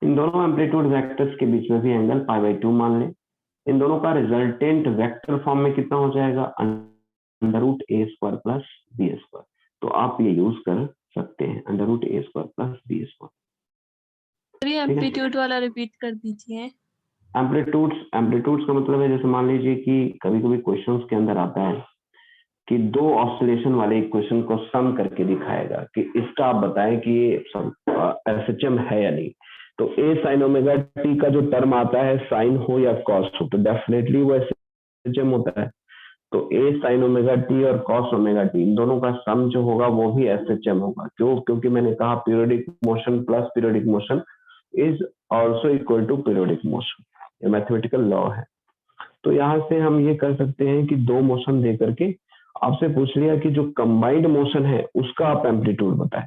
इन दोनों एम्पलीट्यूड वेक्टर्स के बीच में भी एंगल पाई बाई 2 मान ले। इन दोनों का रिजल्टेंट वेक्टर फॉर्म में कितना हो जाएगा, under root a square plus b square. तो आप ये यूज कर सकते हैं, under root a square plus b square. Amplitude वाला रिपीट कर दीजिए। एम्पलीट्यूड्स का मतलब है, जैसे मान लीजिए कि कभी कभी क्वेश्चंस के अंदर आता है कि दो ऑसिलेशन वाले इक्वेशन को सम करके दिखाएगा कि इसका आप बताएं कि ये एसएचएम है या नहीं। तो ए साइन ओमेगा टी का जो टर्म आता है, साइन हो या कॉस हो, तो डेफिनेटली वो एसएचएम होता है। तो ए साइन ओमेगा टी और कॉस ओमेगा टी, इन दोनों का सम जो होगा वो भी एसएचएम होगा। क्यों? क्योंकि मैंने कहा periodic motion plus periodic motion is also equal to periodic motion, ये मैथमेटिकल लॉ है। तो यहाँ से हम ये कर सकते हैं कि दो मोशन दे करके आपसे पूछ लिया कि जो कंबाइंड मोशन है उसका आप एम्पलीट्यूड बताएं।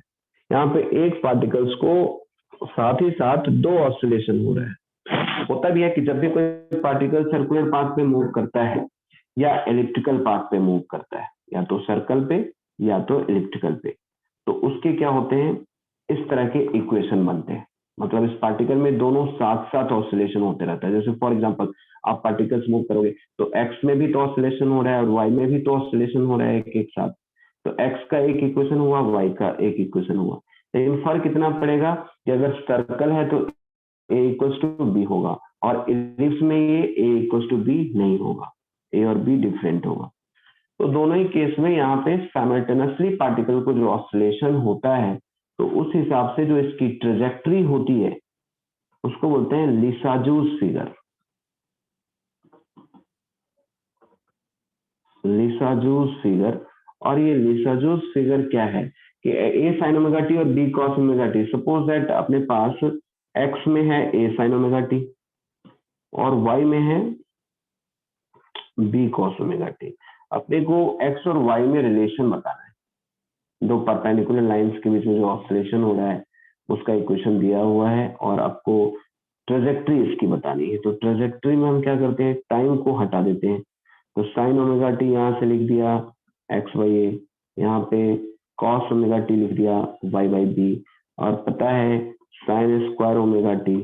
यहाँ पे एक पार्टिकल्स को साथ ही साथ दो ऑसिलेशन हो रहे हैं। होता भी है कि जब भी कोई पार्टिकल सर्कुलर पाथ पे मूव करता है या एलिप्टिकल पाथ पे मूव करता है, या तो सर्कल पे या तो एलिप्टिकल पे, तो उसके क्या होते हैं, इस तरह के इक्वेशन बनते हैं। मतलब इस पार्टिकल में दोनों साथ साथ ऑसिलेशन होते रहता है। जैसे फॉर एग्जांपल आप पार्टिकल्स मूव करोगे तो एक्स में भी तो ऑसिलेशन हो रहा है और वाई में भी तो ऑसिलेशन हो रहा है एक साथ। तो एक्स का एक इक्वेशन हुआ, वाई का एक इक्वेशन हुआ, लेकिन फर्क इतना पड़ेगा कि अगर सर्कल है तो ए इक्वल्स टू बी होगा और इलिप्स में ये ए इक्वल्स टू बी नहीं होगा, ए और बी डिफरेंट होगा। तो दोनों ही केस में यहाँ पे साइमल्टेनियसली पार्टिकल को जो ऑसिलेशन होता है, तो उस हिसाब से जो इसकी ट्रेजेक्टरी होती है उसको बोलते हैं लिसाजूस फिगर। लिसाजूस फिगर। और ये लिसाजूस फिगर क्या है कि ए साइन ओमेगा टी और b cos omega t, suppose that अपने पास एक्स में है ए साइन ओमेगा टी और वाई में है बी कॉस ओमेगा टी। अपने को एक्स और वाई में रिलेशन बताना है, दो परपेंडिकुलर लाइंस के बीच में जो ऑसिलेशन हो रहा है उसका इक्वेशन दिया हुआ है और आपको ट्रेजेक्टरी इसकी बतानी है। तो ट्रेजेक्टरी में हम क्या करते हैं, टाइम को हटा देते हैं। तो साइन ओमेगा टी यहाँ से लिख दिया एक्स बाई ए, यहाँ पे कॉस ओमेगा टी लिख दिया वाई बाई बी, और पता है sine square omega t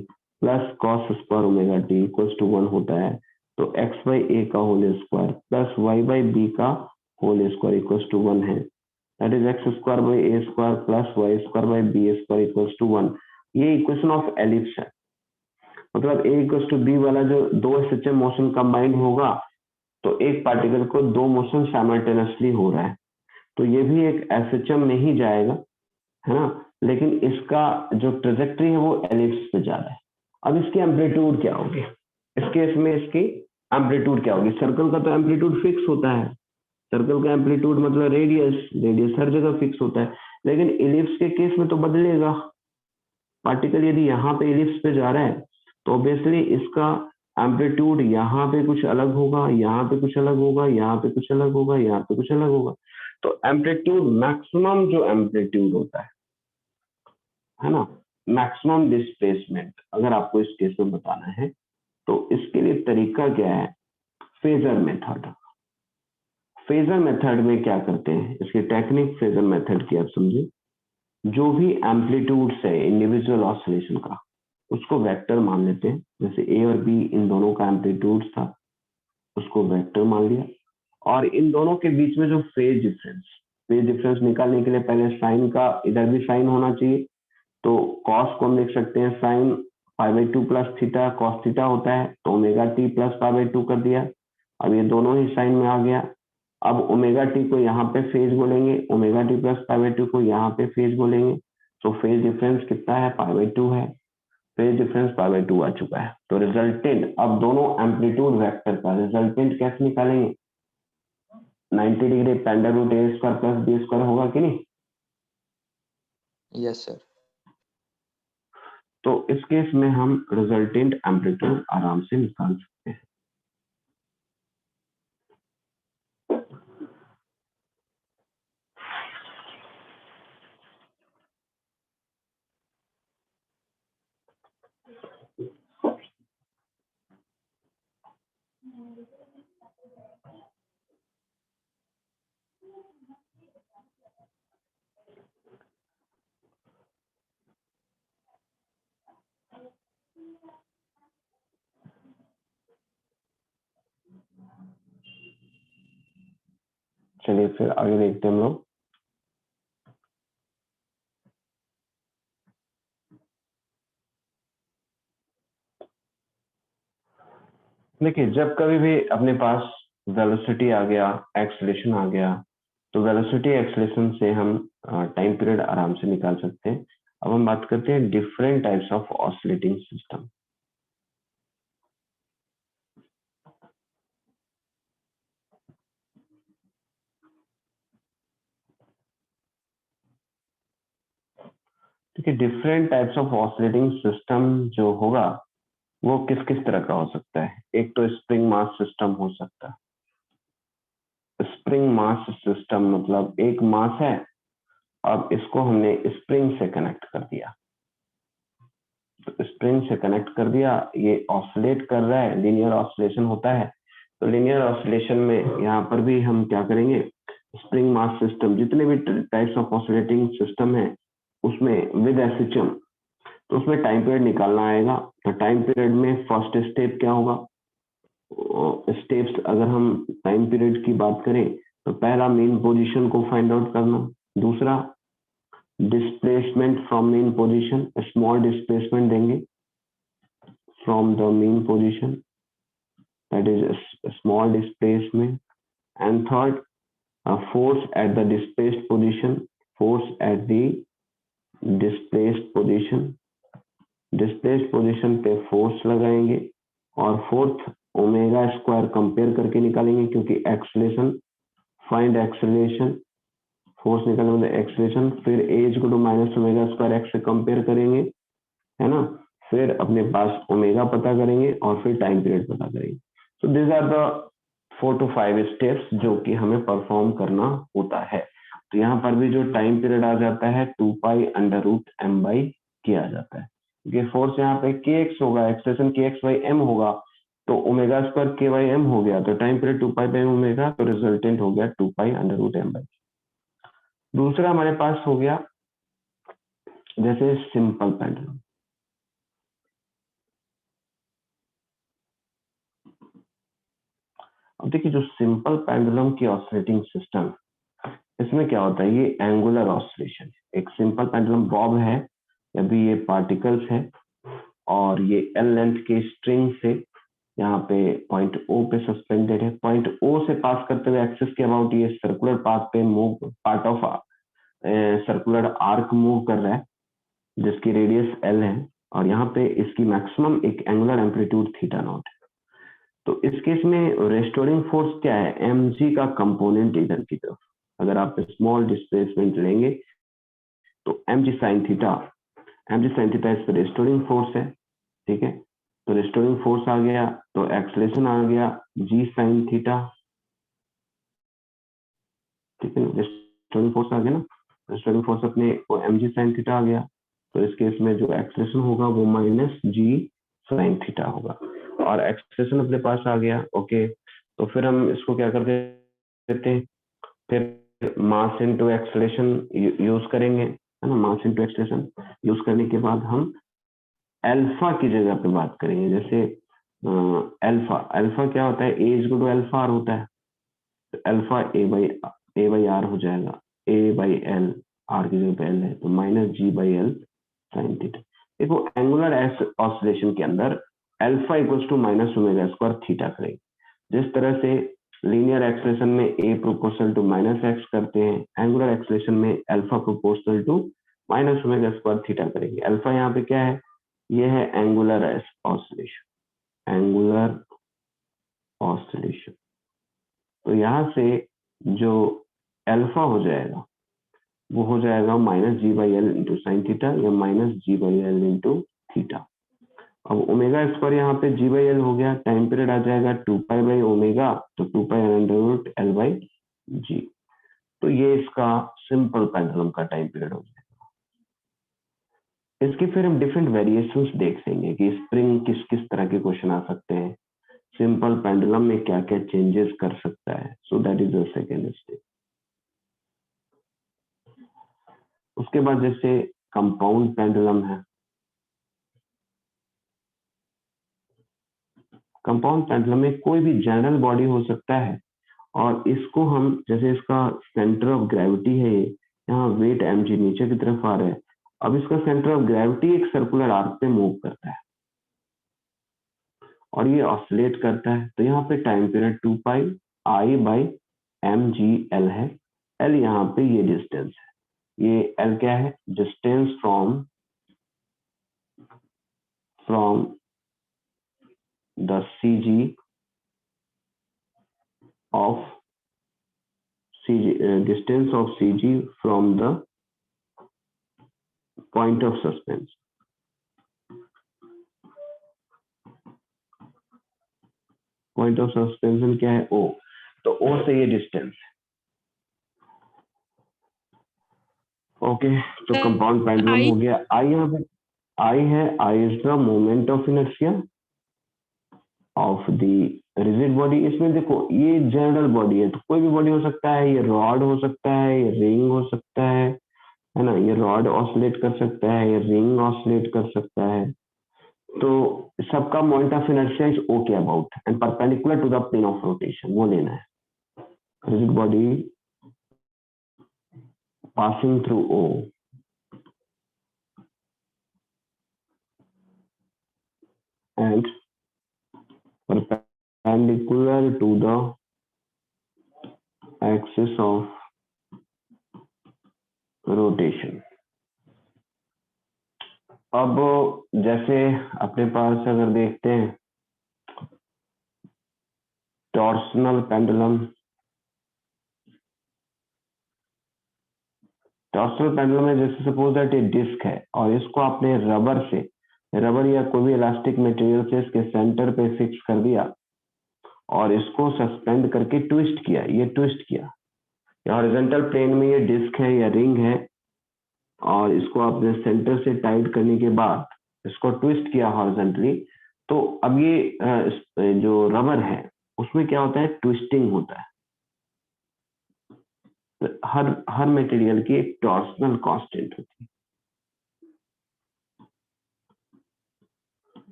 plus cos square omega t equals to 1 होता है। तो एक्स बाई ए का whole square plus y by b का होल स्क्वायर इक्वल्स टू 1 है। That is x square by a square plus y square by b square equals to 1। ये equation of ellipse है। मतलब ए equals to be वाला जो दो SHM motion combine होगा तो एक पार्टिकल को दो मोशन साइमल्टेनियसली हो रहा है, तो ये भी एक एसएचएम में ही जाएगा, है ना, लेकिन इसका जो ट्रेजेक्टरी है वो एलिप्स पे जा रहा है। अब इसकी एम्पलीट्यूड क्या होगी, इस केस में इसकी एम्पलीट्यूड क्या होगी। सर्कल का तो एम्पलीट्यूड फिक्स होता है, सर्कल का एम्पलीट्यूड मतलब रेडियस, रेडियस हर जगह फिक्स होता है, लेकिन इलिप्स के केस में तो बदलेगा। पार्टिकल यदि यहाँ पे इलिप्स पे जा रहा है तो ऑब्वियसली इसका एम्पलीट्यूड यहाँ पे कुछ अलग होगा, यहाँ पे कुछ अलग होगा, यहाँ पे कुछ अलग होगा, यहाँ पे कुछ अलग होगा। तो एम्पलीट्यूड मैक्सिमम जो एम्पलीट्यूड होता है ना, मैक्सिमम डिस्प्लेसमेंट, अगर आपको इस केस में बताना है तो इसके लिए तरीका क्या है, फेजर मेथड। फेजर मेथड में क्या करते हैं, इसकी टेक्निक फेजर मेथड की आप समझिए। जो भी एम्पलीट्यूड्स है इंडिविजुअल ऑसिलेशन का उसको वेक्टर मान लेते हैं। जैसे ए और बी इन दोनों का एम्पलीट्यूड था, उसको वेक्टर मान लिया, और इन दोनों के बीच में जो फेज डिफरेंस निकालने के लिए पहले साइन का इधर भी साइन होना चाहिए, तो कॉस को हम लिख सकते हैं sine pi by 2 plus theta, cos theta होता है, तो omega t plus pi by 2 कर दिया। अब ये दोनों ही साइन में आ गया। अब ओमेगा टी को यहाँ पे फेज बोलेंगे, omega t plus pi by 2 को यहाँ पे फेज बोलेंगे, तो फेज डिफरेंस कितना है, पाई बाई 2 है। फेज डिफरेंस π/2 आ चुका है। तो रिजल्टेंट, अब दोनों एम्पलीट्यूड वेक्टर का रिजल्टेंट कैसे निकालेंगे? 90 degree pandal root a square plus b square होगा कि नहीं? Yes sir. तो इस केस में हम रिजल्टेंट एम्पलीट्यूड आराम से निकाल सकते हैं। चलिए फिर आगे देखते हैं हम लोग। देखिए, जब कभी भी अपने पास वेलोसिटी आ गया, एक्सेलरेशन आ गया, तो वेलोसिटी एक्सेलरेशन से हम टाइम पीरियड आराम से निकाल सकते हैं। अब हम बात करते हैं different types of oscillating system. देखिए, different types of oscillating system जो होगा वो किस किस तरह का हो सकता है। एक तो स्प्रिंग मास सिस्टम हो सकता है। स्प्रिंग मास सिस्टम मतलब एक मास है, अब इसको हमने स्प्रिंग से कनेक्ट कर दिया, तो स्प्रिंग से कनेक्ट कर दिया, ये ऑसिलेट कर रहा है, लीनियर ऑसिलेशन होता है। तो लीनियर ऑसिलेशन में यहाँ पर भी हम क्या करेंगे, स्प्रिंग मास सिस्टम, जितने भी टाइप्स ऑफ ऑसिलेटिंग सिस्टम है उसमें विद एसएचएम, तो उसमें टाइम पीरियड निकालना आएगा। तो टाइम पीरियड में फर्स्ट स्टेप क्या होगा, स्टेप्स अगर हम टाइम पीरियड की बात करें तो पहला मीन पोजीशन को फाइंड आउट करना, दूसरा displacement from mean position, small displacement देंगे from the mean position, that is small displacement, and third force at the displaced position, force at the displaced position, displaced position पे force लगाएंगे, और fourth omega square compare करके निकालेंगे, क्योंकि acceleration, find acceleration, force निकालने मतलब acceleration, फिर एज को to minus omega square x से कंपेयर करेंगे, है ना, फिर अपने पास ओमेगा पता करेंगे और फिर टाइम पीरियड पता करेंगे। So this are the 4 to 5 steps जो कि हमें परफॉर्म करना होता है। तो यहाँ पर भी जो टाइम पीरियड आ जाता है 2π√m/, किया जाता है, क्योंकि फोर्स यहाँ पे kx होगा, एक्सेलरेशन kx/m होगा, तो ओमेगा स्क्वायर k/m हो गया, तो टाइम पीरियड 2π/ओमेगा, तो रिजल्टेंट हो गया 2π√m/। दूसरा हमारे पास हो गया जैसे सिंपल पेंडुलम। अब देखिए, जो सिंपल पेंडुलम की ऑसिलेटिंग सिस्टम, इसमें क्या होता है, ये एंगुलर ऑसिलेशन, एक सिंपल पेंडुलम बॉब है, अभी ये पार्टिकल्स है, और ये एल लेंथ के स्ट्रिंग से यहाँ पे पॉइंट ओ पे सस्पेंडेड है, पॉइंट ओ से पास करते हुए एक्सिस के अबाउट ये सर्कुलर पाथ पे move, part of circular arc move कर रहा है जिसकी रेडियस एल है, और यहाँ पे इसकी मैक्सिमम एक एंगुलर एम्पलीट्यूड थीटा नॉट है। तो इस केस में रेस्टोरिंग फोर्स क्या है, mg का कंपोनेंट इधर की तरफ, अगर आप स्मॉल डिस्प्लेसमेंट लेंगे तो mg sin थीटा इस पर रेस्टोरिंग फोर्स है, ठीक है। तो रेस्टोरिंग फोर्स आ गया, तो एक्सेलरेशन आ गया g sin थीटा, ठीक है, रेस्टोरिंग फोर्स आ गया ना, रेस्टोरिंग फोर्स अपने को mg sin थीटा आ गया, तो इस केस में जो एक्सेलरेशन होगा वो -g sin थीटा होगा, और एक्सेलरेशन अपने पास आ गया, ओके। तो फिर हम इसको क्या कर देते हैं, फिर मास इनटू एक्सेलरेशन यूज करेंगे, है ना, मास इनटू एक्सेलरेशन यूज करने के बाद हम अल्फा की जगह पे बात करेंगे, जैसे अल्फा क्या होता है, a is equal to alpha r होता है, तो अल्फा ए बाई आर हो जाएगा, ए बाई एल, आर की जगह पे एल है, तो -g/l sin थीटा। देखो, एंगुलर ऑसिलेशन के अंदर alpha equals to -omega square theta करेंगे, जिस तरह से लीनियर एक्सेलरेशन में a प्रोपोर्शनल टू -x करते हैं, एंगुलर एक्सेलरेशन में alpha proportional to -omega square theta करेंगे। अल्फा यहाँ पे क्या है, ये है एंगुलर ऑसिलेशन, एंगुलर ऑसिलेशन। तो यहां से जो अल्फा हो जाएगा वो हो जाएगा minus g by l into sine theta या minus g by l into theta. अब ओमेगा स्क्वायर यहाँ पे जी बाई एल हो गया, टाइम पीरियड आ जाएगा 2 पाई बाई ओमेगा, तो 2 pi under root l by g. तो ये इसका सिंपल पेंडुलम का टाइम पीरियड हो जाएगा। इसकी फिर हम डिफरेंट वेरिएशंस देख लेंगे कि स्प्रिंग किस किस तरह के क्वेश्चन आ सकते हैं, सिंपल पेंडुलम में क्या क्या चेंजेस कर सकता है। So that is the second step. उसके बाद जैसे कंपाउंड पेंडुलम है, कंपाउंड पेंडुलम में कोई भी जनरल बॉडी हो सकता है और इसको हम जैसे इसका सेंटर ऑफ ग्रेविटी है, यहाँ वेट mg नीचे की तरफ आ रहा है। अब इसका सेंटर ऑफ ग्रेविटी एक सर्कुलर आर्क पे मूव करता है और ये ऑसिलेट करता है। तो यहाँ पे time period 2 pi I by M G L है। एल यहाँ पे ये डिस्टेंस है, ये एल क्या है, distance from the C G of distance of CG from the point of suspension. Point of suspension क्या है, O। तो O से ये डिस्टेंस है। ओके, तो कंपाउंड पेंडुलम हो गया। आई यहाँ पे आई है, I is the moment of inertia of the rigid body. इसमें देखो ये जनरल बॉडी है, तो कोई भी बॉडी हो सकता है, ये रॉड हो सकता है, ये रिंग हो सकता है ना, ये रॉड ऑसिलेट कर सकता है, ये रिंग ऑसिलेट कर सकता है। तो सबका moment of inertia is O के about and perpendicular to the plane of rotation, वो लेना है। Rigid body passing through O and perpendicular to the axis of rotation। अब जैसे अपने पास अगर देखते हैं टॉर्सनल पेंडुलम, टॉर्सनल पेंडुलम में जैसे सपोज दैट ये डिस्क है और इसको आपने रबर या कोई भी इलास्टिक मटेरियल से इसके सेंटर पे फिक्स कर दिया और इसको सस्पेंड करके ट्विस्ट किया, ये ट्विस्ट किया, हॉरिजॉन्टल प्लेन में ये डिस्क है या रिंग है और इसको आपने सेंटर से टाइट करने के बाद इसको ट्विस्ट किया हॉरिजॉन्टली। तो अब ये जो रबर है उसमें क्या होता है, ट्विस्टिंग होता है। हर मटेरियल की एक टॉर्सनल कांस्टेंट होती है।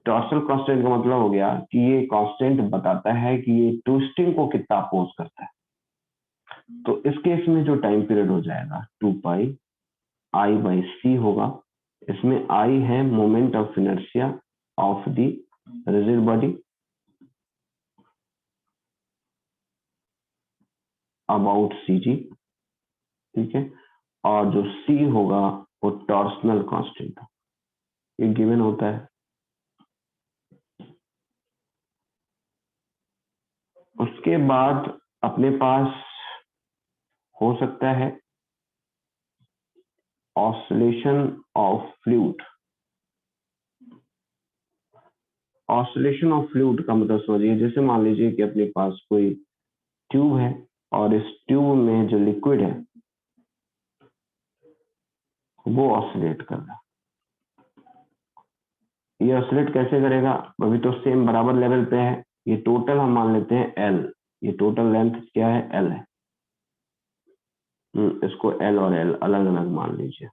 टॉर्सनल कांस्टेंट का मतलब हो गया कि ये कांस्टेंट बताता है कि ये ट्विस्टिंग को कितना अपोज करता है। तो इस केस में जो टाइम पीरियड हो जाएगा 2 पाई आई बाई सी होगा। इसमें आई है moment of inertia of the rigid body about C G, ठीक है, और जो सी होगा वो टॉर्सनल कांस्टेंट, ये गिवन होता है। उसके बाद अपने पास हो सकता है oscillation of fluid. Oscillation of fluid का मतलब समझिए, जैसे मान लीजिए कि अपने पास कोई ट्यूब है और इस ट्यूब में जो लिक्विड है वो ऑसिलेट कर रहा है। ये ऑसिलेट कैसे करेगा, अभी तो सेम बराबर लेवल पे है। ये टोटल हम मान लेते हैं एल, ये टोटल लेंथ क्या है, एल है। इसको एल और एल अलग अलग मान लीजिए,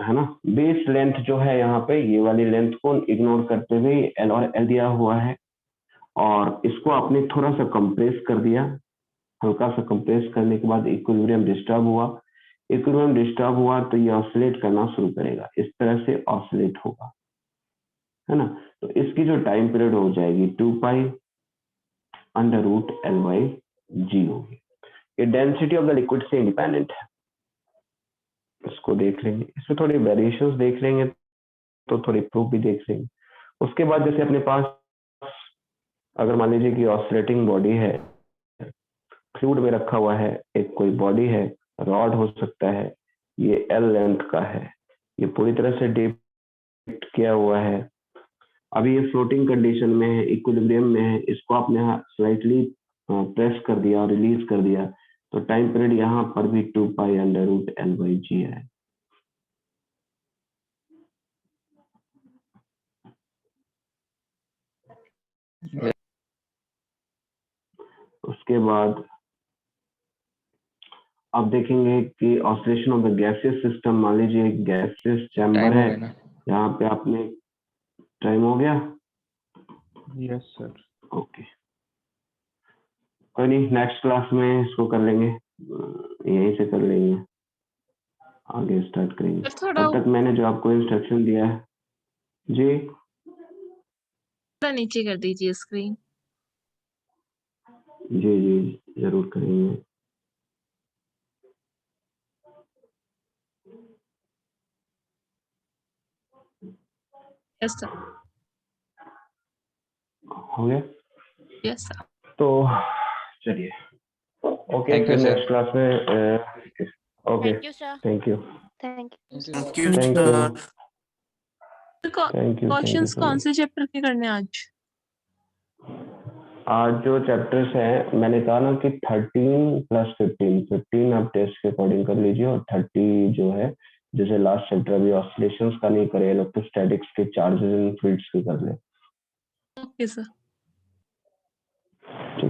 है ना। बेस लेंथ जो है यहाँ पे, ये वाली लेंथ को इग्नोर करते हुए एल और एल दिया हुआ है और इसको आपने थोड़ा सा कंप्रेस कर दिया। हल्का सा कंप्रेस करने के बाद इक्विलिब्रियम डिस्टर्ब हुआ, इक्विलिब्रियम डिस्टर्ब हुआ तो ये ऑसिलेट करना शुरू करेगा, इस तरह से ऑसिलेट होगा, है ना। तो इसकी जो टाइम पीरियड हो जाएगी 2 pi under root l by g होगी। ये डेंसिटी ऑफ द लिक्विड से इंडिपेंडेंट है, इसको देख लेंगे, इसमें थोड़ी वेरिएशंस देख लेंगे तो थोड़ी प्रूफ भी देख लेंगे। उसके बाद जैसे अपने पास अगर मान लीजिए कि ऑसिलेटिंग बॉडी है, फ्लूइड में रखा हुआ है, एक कोई बॉडी है, रॉड हो सकता है, ये एल लेंथ का है, ये पूरी तरह से डीप किया हुआ है, अभी ये फ्लोटिंग कंडीशन में है, इक्विलिब्रियम में है, इसको आपने स्लाइटली प्रेस कर दिया और रिलीज कर दिया, तो टाइम पीरियड यहाँ पर भी 2 pi under root l by g है। उसके बाद आप देखेंगे कि oscillation of the gaseous system, मान लीजिए गैसियस चैम्बर है, यहाँ पे आपने टाइम हो गया। Yes sir. ओके, कोई नहीं, नेक्स्ट क्लास में इसको कर लेंगे, यहीं से कर लेंगे, आगे स्टार्ट करेंगे। थोड़ा तब तक मैंने जो आपको इंस्ट्रक्शन दिया है जी, थोड़ा नीचे कर दीजिए स्क्रीन। जी जी जरूर करेंगे। Yes sir. हो गया? Yes sir. तो चलिए, ओके, Thank you, फिर sir. नेक्स्ट क्लास में okay, Thank you, sir. Thank you, Thank you. Thank you, thank you, sir. Thank you questions so कौन मच। से चैप्टर के करने हैं आज? आज जो चैप्टर्स हैं, मैंने कहा ना कि 13 प्लस 15 आप टेस्ट के अकॉर्डिंग कर लीजिए, और 30 जो है, जैसे लास्ट चैप्टर अभी ऑसिलेशंस का नहीं करे, इलेक्ट्रोस्टैटिक्स के चार्जेस एंड फील्ड्स की कर ले। Okay sir. ठीक।